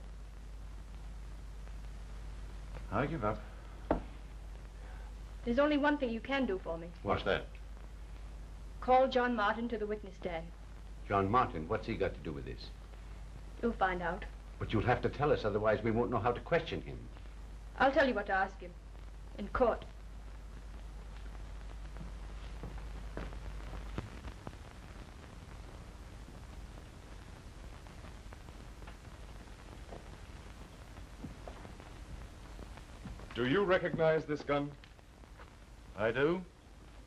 I give up. There's only one thing you can do for me. What's that? Call John Martin to the witness stand. John Martin, what's he got to do with this? You'll find out. But you'll have to tell us, otherwise we won't know how to question him. I'll tell you what to ask him. In court. Do you recognize this gun? I do.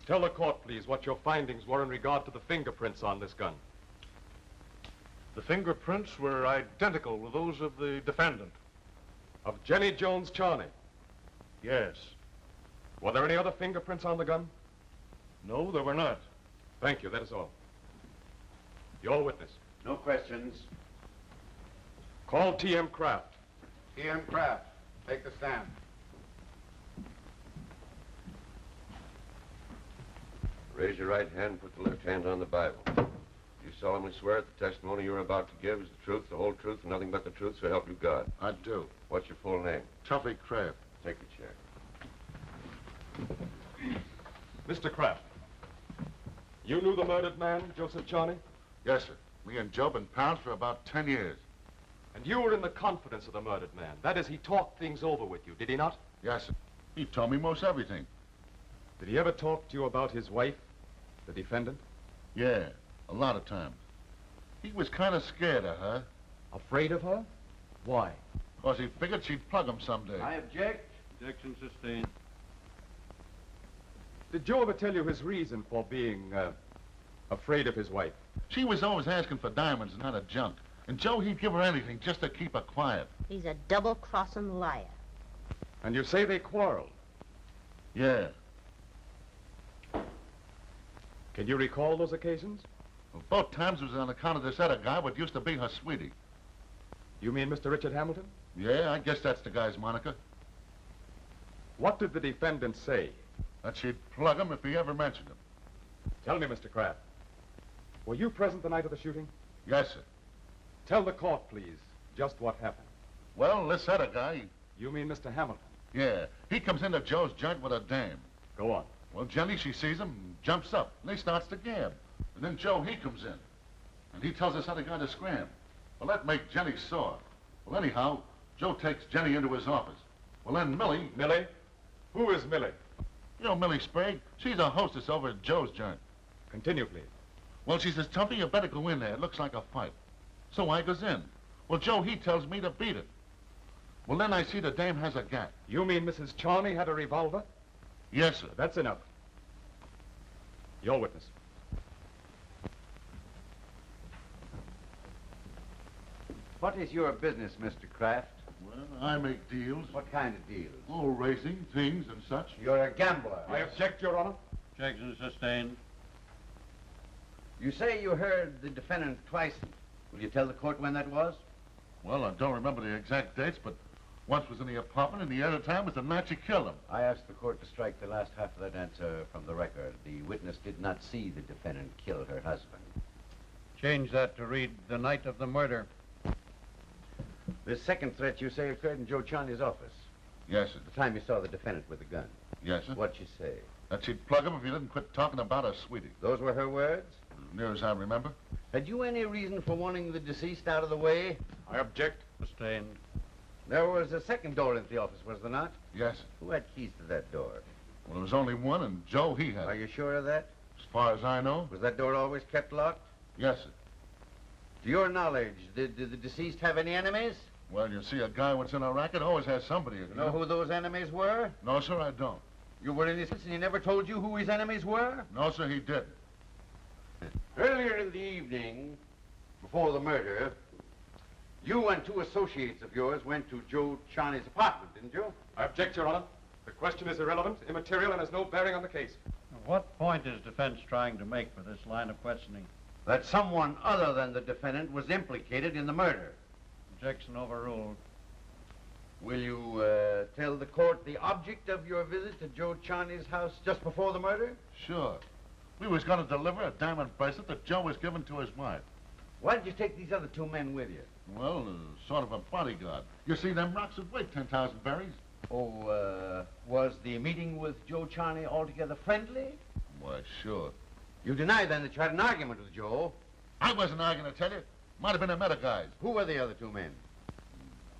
Tell the court, please, what your findings were in regard to the fingerprints on this gun. The fingerprints were identical with those of the defendant. Of Jenny Jones Charney? Yes. Were there any other fingerprints on the gun? No, there were not. Thank you, that is all. Your witness. No questions. Call T.M. Kraft. T.M. Kraft, take the stand. Raise your right hand and put the left hand on the Bible. You solemnly swear that the testimony you're about to give is the truth, the whole truth, and nothing but the truth, so help you God. I do. What's your full name? Tuffy Kraft. Take a chair. Mr. Kraft, you knew the murdered man, Joseph Charney? Yes, sir. Me and Joe been pals for about 10 years. And you were in the confidence of the murdered man. That is, he talked things over with you, did he not? Yes, sir. He told me most everything. Did he ever talk to you about his wife, the defendant? Yeah, a lot of times. He was kind of scared of her. Afraid of her? Why? Because he figured she'd plug him someday. I object. Objection sustained. Did Joe ever tell you his reason for being, afraid of his wife? She was always asking for diamonds and not a junk. And Joe, he'd give her anything just to keep her quiet. He's a double-crossing liar. And you say they quarreled? Yeah. Can you recall those occasions? Well, both times was on account of this other guy what used to be her sweetie. You mean Mr. Richard Hamilton? Yeah, I guess that's the guy's moniker. What did the defendant say? That she'd plug him if he ever mentioned him. Tell me, Mr. Kraft. Were you present the night of the shooting? Yes, sir. Tell the court, please, just what happened. Well, this other guy... You mean Mr. Hamilton? Yeah, he comes into Joe's joint with a dame. Go on. Well, Jenny, she sees him, and jumps up, and they starts to gab. And then Joe, he comes in, and he tells this other guy to scram. Well, that make Jenny sore. Well, anyhow, Joe takes Jenny into his office. Well, then Millie... Millie? Who is Millie? You know Millie Sprague? She's a hostess over at Joe's joint. Continue, please. Well, she says, Tuffy, you better go in there. It looks like a fight. So I goes in. Well, Joe, he tells me to beat it. Well, then I see the dame has a gat. You mean Mrs. Charney had a revolver? Yes, sir. That's enough. Your witness. What is your business, Mr. Kraft? Well, I make deals. What kind of deals? Oh, racing, things, and such. You're a gambler. I object, Your Honor. Objection sustained. You say you heard the defendant twice. Will you tell the court when that was? Well, I don't remember the exact dates, but once was in the apartment, and the other time was the night she killed him. I asked the court to strike the last half of that answer from the record. The witness did not see the defendant kill her husband. Change that to read the night of the murder. This second threat you say occurred in Joe Charney's office. Yes, sir. The time you saw the defendant with the gun. Yes, sir. What'd she say? That she'd plug him if he didn't quit talking about her sweetie. Those were her words? As near as I remember. Had you any reason for wanting the deceased out of the way? I object. Sustained. There was a second door into the office, was there not? Yes, sir. Who had keys to that door? Well, there was only one, and Joe, he had Are it. you sure of that? As far as I know. Was that door always kept locked? Yes, sir. To your knowledge, did the deceased have any enemies? Well, you see, a guy what's in a racket always has somebody. You know who those enemies were? No, sir, I don't. You were in his house and he never told you who his enemies were? No, sir, he didn't. Earlier in the evening, before the murder, you and two associates of yours went to Joe Charney's apartment, didn't you? I object, Your Honor. The question is irrelevant, immaterial, and has no bearing on the case. What point is defense trying to make for this line of questioning? That someone other than the defendant was implicated in the murder. Objection overruled. Will you tell the court the object of your visit to Joe Charney's house just before the murder? Sure. We was going to deliver a diamond bracelet that Joe was giving to his wife. Why did you take these other two men with you? Well, sort of a bodyguard. You see, them rocks would weigh 10,000 berries. Oh, was the meeting with Joe Charney altogether friendly? Why, sure. You deny, then, that you had an argument with Joe? I wasn't arguing, I tell you. Might have been a meta guys. Who were the other two men?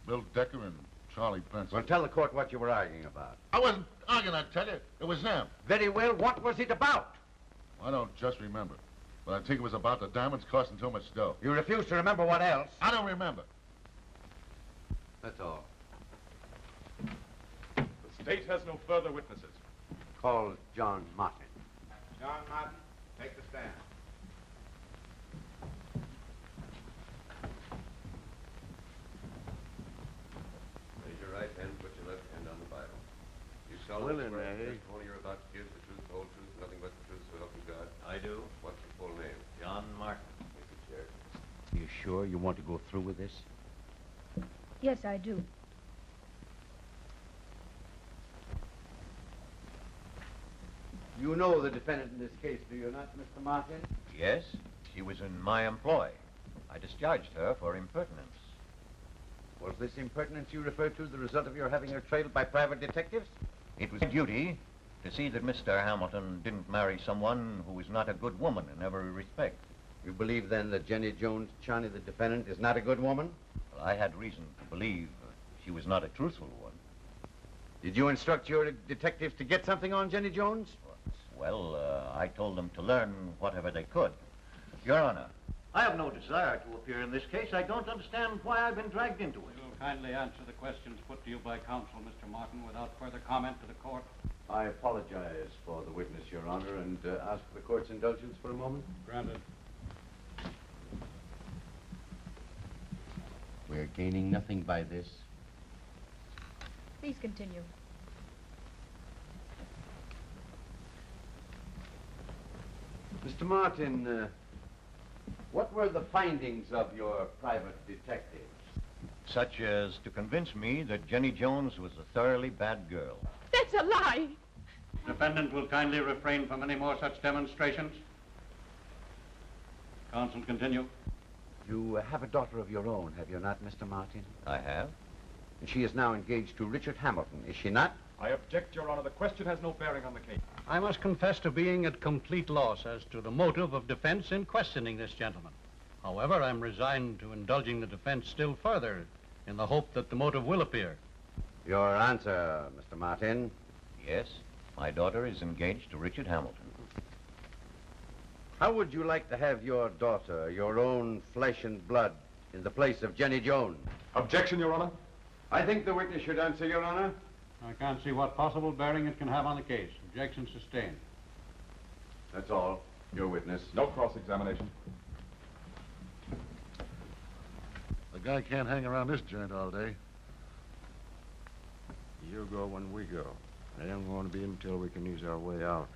Bill Decker and Charlie Prince. Well, tell the court what you were arguing about. I wasn't arguing, I tell you. It was them. Very well. What was it about? I don't just remember. But I think it was about the diamonds costing too much dough. You refuse to remember what else? I don't remember. That's all. The state has no further witnesses. Call John Martin. John Martin, take the stand. Raise your right hand, put your left hand on the Bible. You solemnly swear that the testimony you're about to give the truth, the whole truth, nothing but the truth, so help you God. I do. What's your full name? John Martin. Take a chair. You sure you want to go through with this? Yes, I do. You know the defendant in this case, do you not, Mr. Martin? Yes, she was in my employ. I discharged her for impertinence. Was this impertinence you referred to the result of your having her trailed by private detectives? It was my duty to see that Mr. Hamilton didn't marry someone who was not a good woman in every respect. You believe, then, that Jenny Jones Charney, the defendant, is not a good woman? Well, I had reason to believe she was not a truthful one. Did you instruct your detectives to get something on Jenny Jones? Well, I told them to learn whatever they could. Your Honor, I have no desire to appear in this case. I don't understand why I've been dragged into it. You'll kindly answer the questions put to you by counsel, Mr. Martin, without further comment to the court. I apologize for the witness, Your Honor, and ask for the court's indulgence for a moment. Granted. We're gaining nothing by this. Please continue. Mr. Martin, what were the findings of your private detectives? Such as to convince me that Jenny Jones was a thoroughly bad girl. That's a lie. Defendant will kindly refrain from any more such demonstrations. Counsel, continue. You have a daughter of your own, have you not, Mr. Martin? I have. And she is now engaged to Richard Hamilton, is she not? I object, Your Honor. The question has no bearing on the case. I must confess to being at complete loss as to the motive of defense in questioning this gentleman. However, I'm resigned to indulging the defense still further in the hope that the motive will appear. Your answer, Mr. Martin? Yes, my daughter is engaged to Richard Hamilton. How would you like to have your daughter, your own flesh and blood, in the place of Jenny Jones? Objection, Your Honor. I think the witness should answer, Your Honor. I can't see what possible bearing it can have on the case. Objection sustained. That's all. Your witness. No cross-examination. The guy can't hang around this joint all day. You go when we go. I don't want to be until we can use our way out.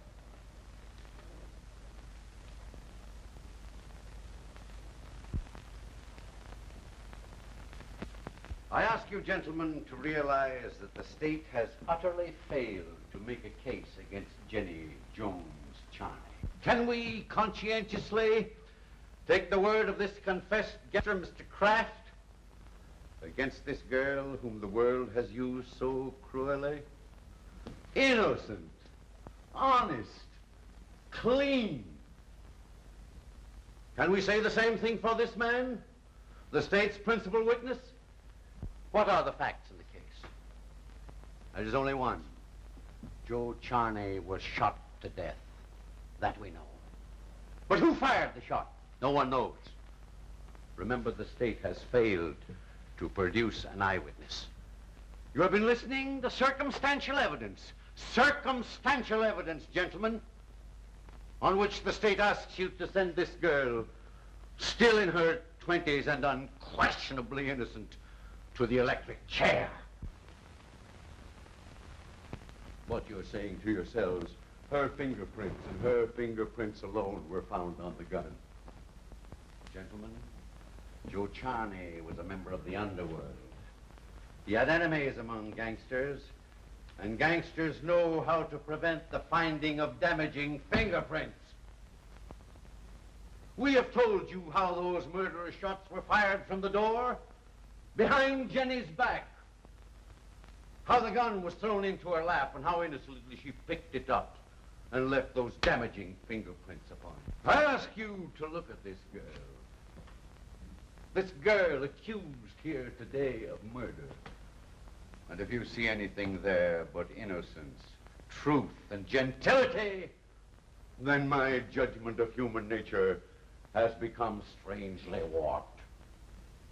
I ask you, gentlemen, to realize that the state has utterly failed to make a case against Jenny Jones Charney. Can we conscientiously take the word of this confessed gangster, Mr. Kraft, against this girl whom the world has used so cruelly? Innocent, honest, clean. Can we say the same thing for this man, the state's principal witness? What are the facts in the case? There is only one. Joe Charney was shot to death. That we know. But who fired the shot? No one knows. Remember, the state has failed to produce an eyewitness. You have been listening to circumstantial evidence. Circumstantial evidence, gentlemen, on which the state asks you to send this girl, still in her 20s and unquestionably innocent, to the electric chair. What you're saying to yourselves, her fingerprints and her fingerprints alone were found on the gun. Gentlemen, Joe Charney was a member of the underworld. He had enemies among gangsters, and gangsters know how to prevent the finding of damaging fingerprints. We have told you how those murderous shots were fired from the door, behind Jenny's back. How the gun was thrown into her lap and how innocently she picked it up and left those damaging fingerprints upon it. I ask you to look at this girl. This girl accused here today of murder. And if you see anything there but innocence, truth, and gentility, then my judgment of human nature has become strangely warped.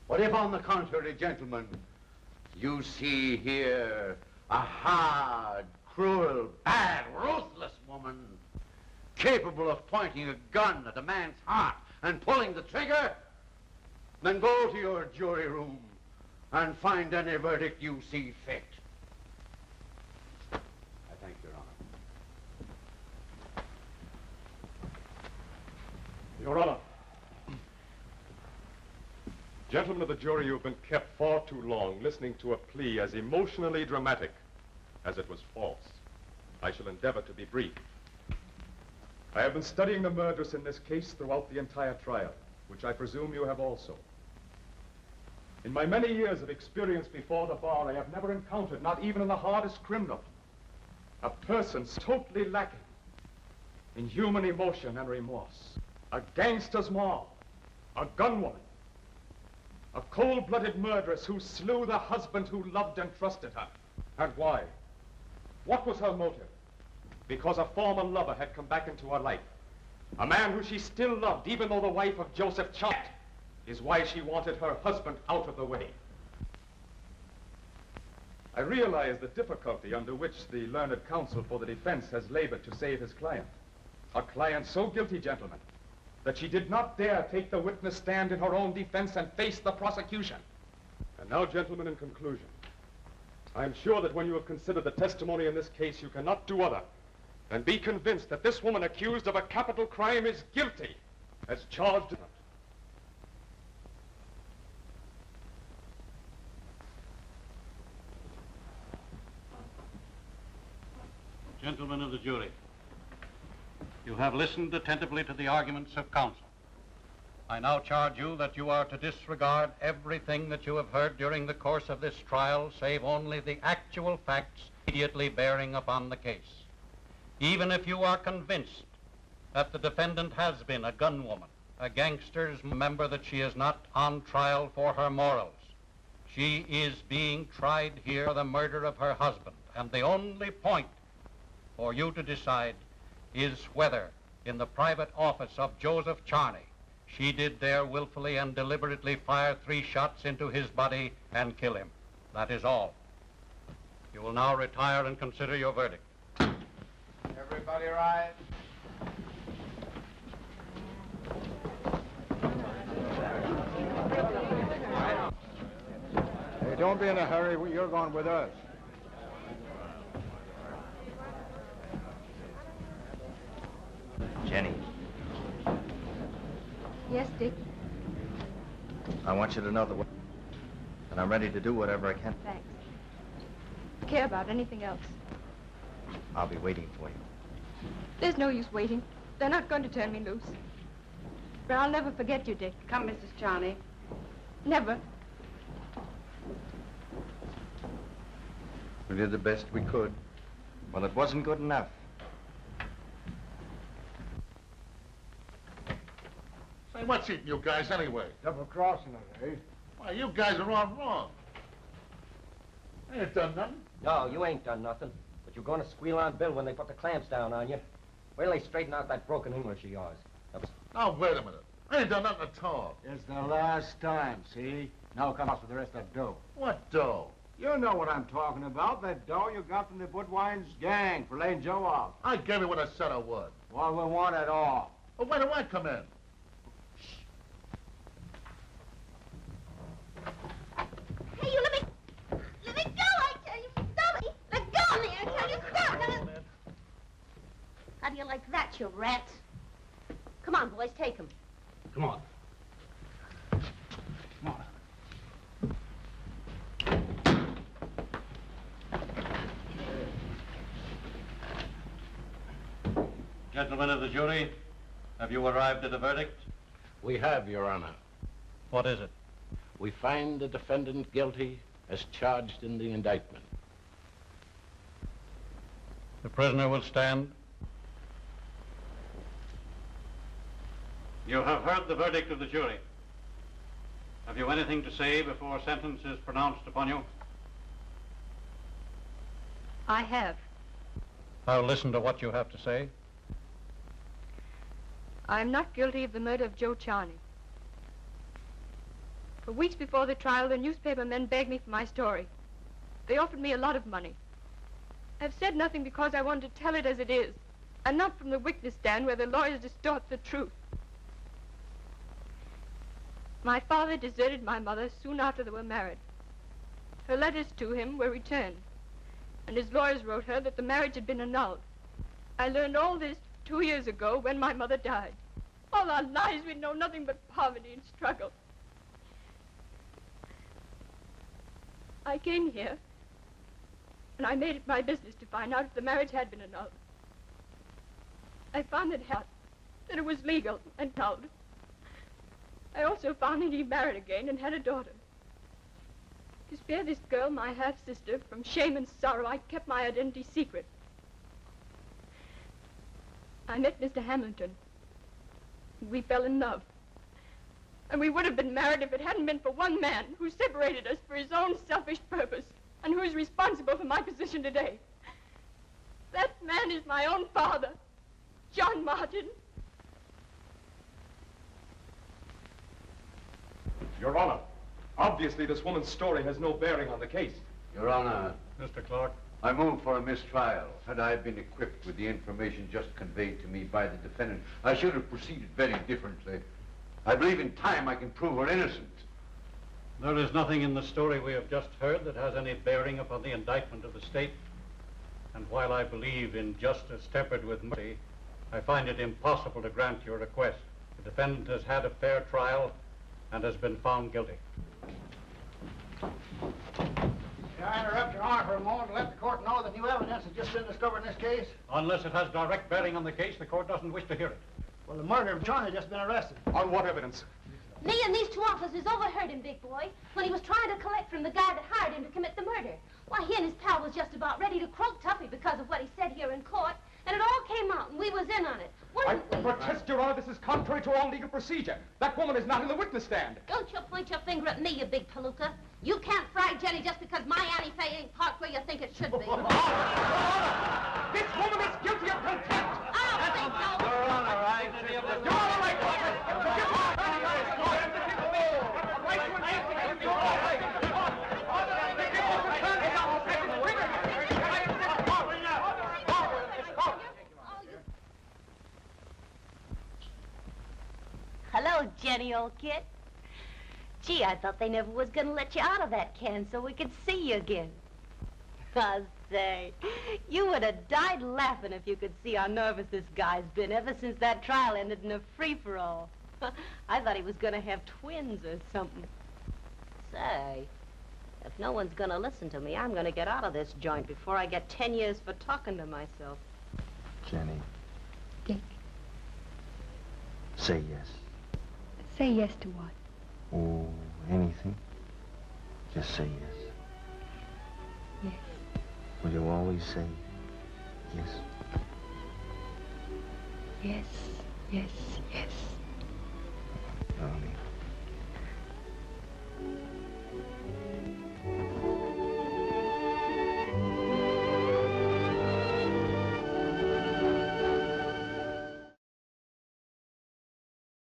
But if, on the contrary, gentlemen, you see here a hard, cruel, bad, ruthless woman, capable of pointing a gun at a man's heart and pulling the trigger, then go to your jury room and find any verdict you see fit. I thank Your Honor. Your Honor. Gentlemen of the jury, you have been kept far too long listening to a plea as emotionally dramatic as it was false. I shall endeavor to be brief. I have been studying the murderess in this case throughout the entire trial, which I presume you have also. In my many years of experience before the bar, I have never encountered, not even in the hardest criminal, a person totally lacking in human emotion and remorse. A gangster's mob, a gunwoman, a cold-blooded murderess who slew the husband who loved and trusted her. And why? What was her motive? Because a former lover had come back into her life. A man who she still loved, even though the wife of Joseph Charney, is why she wanted her husband out of the way. I realize the difficulty under which the learned counsel for the defense has labored to save his client. A client so guilty, gentlemen, that she did not dare take the witness stand in her own defense and face the prosecution. And now, gentlemen, in conclusion, I am sure that when you have considered the testimony in this case, you cannot do other than be convinced that this woman accused of a capital crime is guilty as charged. Gentlemen of the jury, you have listened attentively to the arguments of counsel. I now charge you that you are to disregard everything that you have heard during the course of this trial, save only the actual facts immediately bearing upon the case. Even if you are convinced that the defendant has been a gunwoman, a gangster's, remember that she is not on trial for her morals. She is being tried here for the murder of her husband, and the only point for you to decide is whether, in the private office of Joseph Charney, she did there willfully and deliberately fire 3 shots into his body and kill him. That is all. You will now retire and consider your verdict. Everybody rise. Hey, don't be in a hurry. You're going with us. Jenny, Yes, Dick? I want you to know that I'm ready to do whatever I can. Thanks. Care about anything else. I'll be waiting for you. There's no use waiting. They're not going to turn me loose. But I'll never forget you, Dick. Come, Mrs. Charney. Never. We did the best we could. Well, it wasn't good enough. Say, what's eating you guys anyway? Double-crossing us, eh? Why, you guys are all wrong. I ain't done nothing. No, you ain't done nothing. But you're going to squeal on Bill when they put the clamps down on you. Wait till they straighten out that broken English of yours. Now, wait a minute. I ain't done nothing at all. It's the last time, see? Now come out with the rest of the dough. What dough? You know what I'm talking about. That dough you got from the White1's gang for laying Joe off. I gave you what I said I would. Well, we want it all. Well, where do I come in? Hey, you let me go, I tell you. Stop me. Let go of me, I tell you. Stop. How do you like that, you rat? Come on, boys, take him. Come on. Come on. Gentlemen of the jury, have you arrived at a verdict? We have, Your Honor. What is it? We find the defendant guilty as charged in the indictment. The prisoner will stand. You have heard the verdict of the jury. Have you anything to say before sentence is pronounced upon you? I have. I'll listen to what you have to say. I'm not guilty of the murder of Joe Charney. For weeks before the trial, the newspaper men begged me for my story. They offered me a lot of money. I've said nothing because I wanted to tell it as it is, and not from the witness stand where the lawyers distort the truth. My father deserted my mother soon after they were married. Her letters to him were returned, and his lawyers wrote her that the marriage had been annulled. I learned all this 2 years ago when my mother died. All our lives we'd known nothing but poverty and struggle. I came here, and I made it my business to find out if the marriage had been annulled. I found that it was legal and annulled. I also found that he married again and had a daughter. To spare this girl, my half-sister, from shame and sorrow, I kept my identity secret. I met Mr. Hamilton. We fell in love. And we would have been married if it hadn't been for one man who separated us for his own selfish purpose and who is responsible for my position today. That man is my own father, John Martin. Your Honor, obviously this woman's story has no bearing on the case. Your Honor. Mr. Clark. I move for a mistrial. Had I been equipped with the information just conveyed to me by the defendant, I should have proceeded very differently. I believe in time I can prove her innocent. There is nothing in the story we have just heard that has any bearing upon the indictment of the state. And while I believe in justice tempered with mercy, I find it impossible to grant your request. The defendant has had a fair trial and has been found guilty. May I interrupt, Your Honor, for a moment to let the court know that new evidence has just been discovered in this case? Unless it has direct bearing on the case, the court doesn't wish to hear it. Well, the murderer of John has just been arrested. On what evidence? Me and these two officers overheard him, big boy, when he was trying to collect from the guy that hired him to commit the murder. Why, he and his pal was just about ready to croak Tuffy because of what he said here in court, and it all came out, and we was in on it. I protest, Your Honor, this is contrary to all legal procedure. That woman is not in the witness stand. Don't you point your finger at me, you big palooka. You can't fry Jenny just because my Annie Faye ain't parked where you think it should be. This woman is guilty of contempt. I don't think so. Your Honor, I... You're all right, Hello, Jenny, old kid. Gee, I thought they never was gonna let you out of that can so we could see you again. I say, you would have died laughing if you could see how nervous this guy's been ever since that trial ended in a free-for-all. I thought he was gonna have twins or something. Say, if no one's gonna listen to me, I'm gonna get out of this joint before I get 10 years for talking to myself. Jenny. Dick. Say yes. Say yes to what? Oh, anything. Just say yes. Yes. Will you always say yes? Yes, yes, yes. Darling.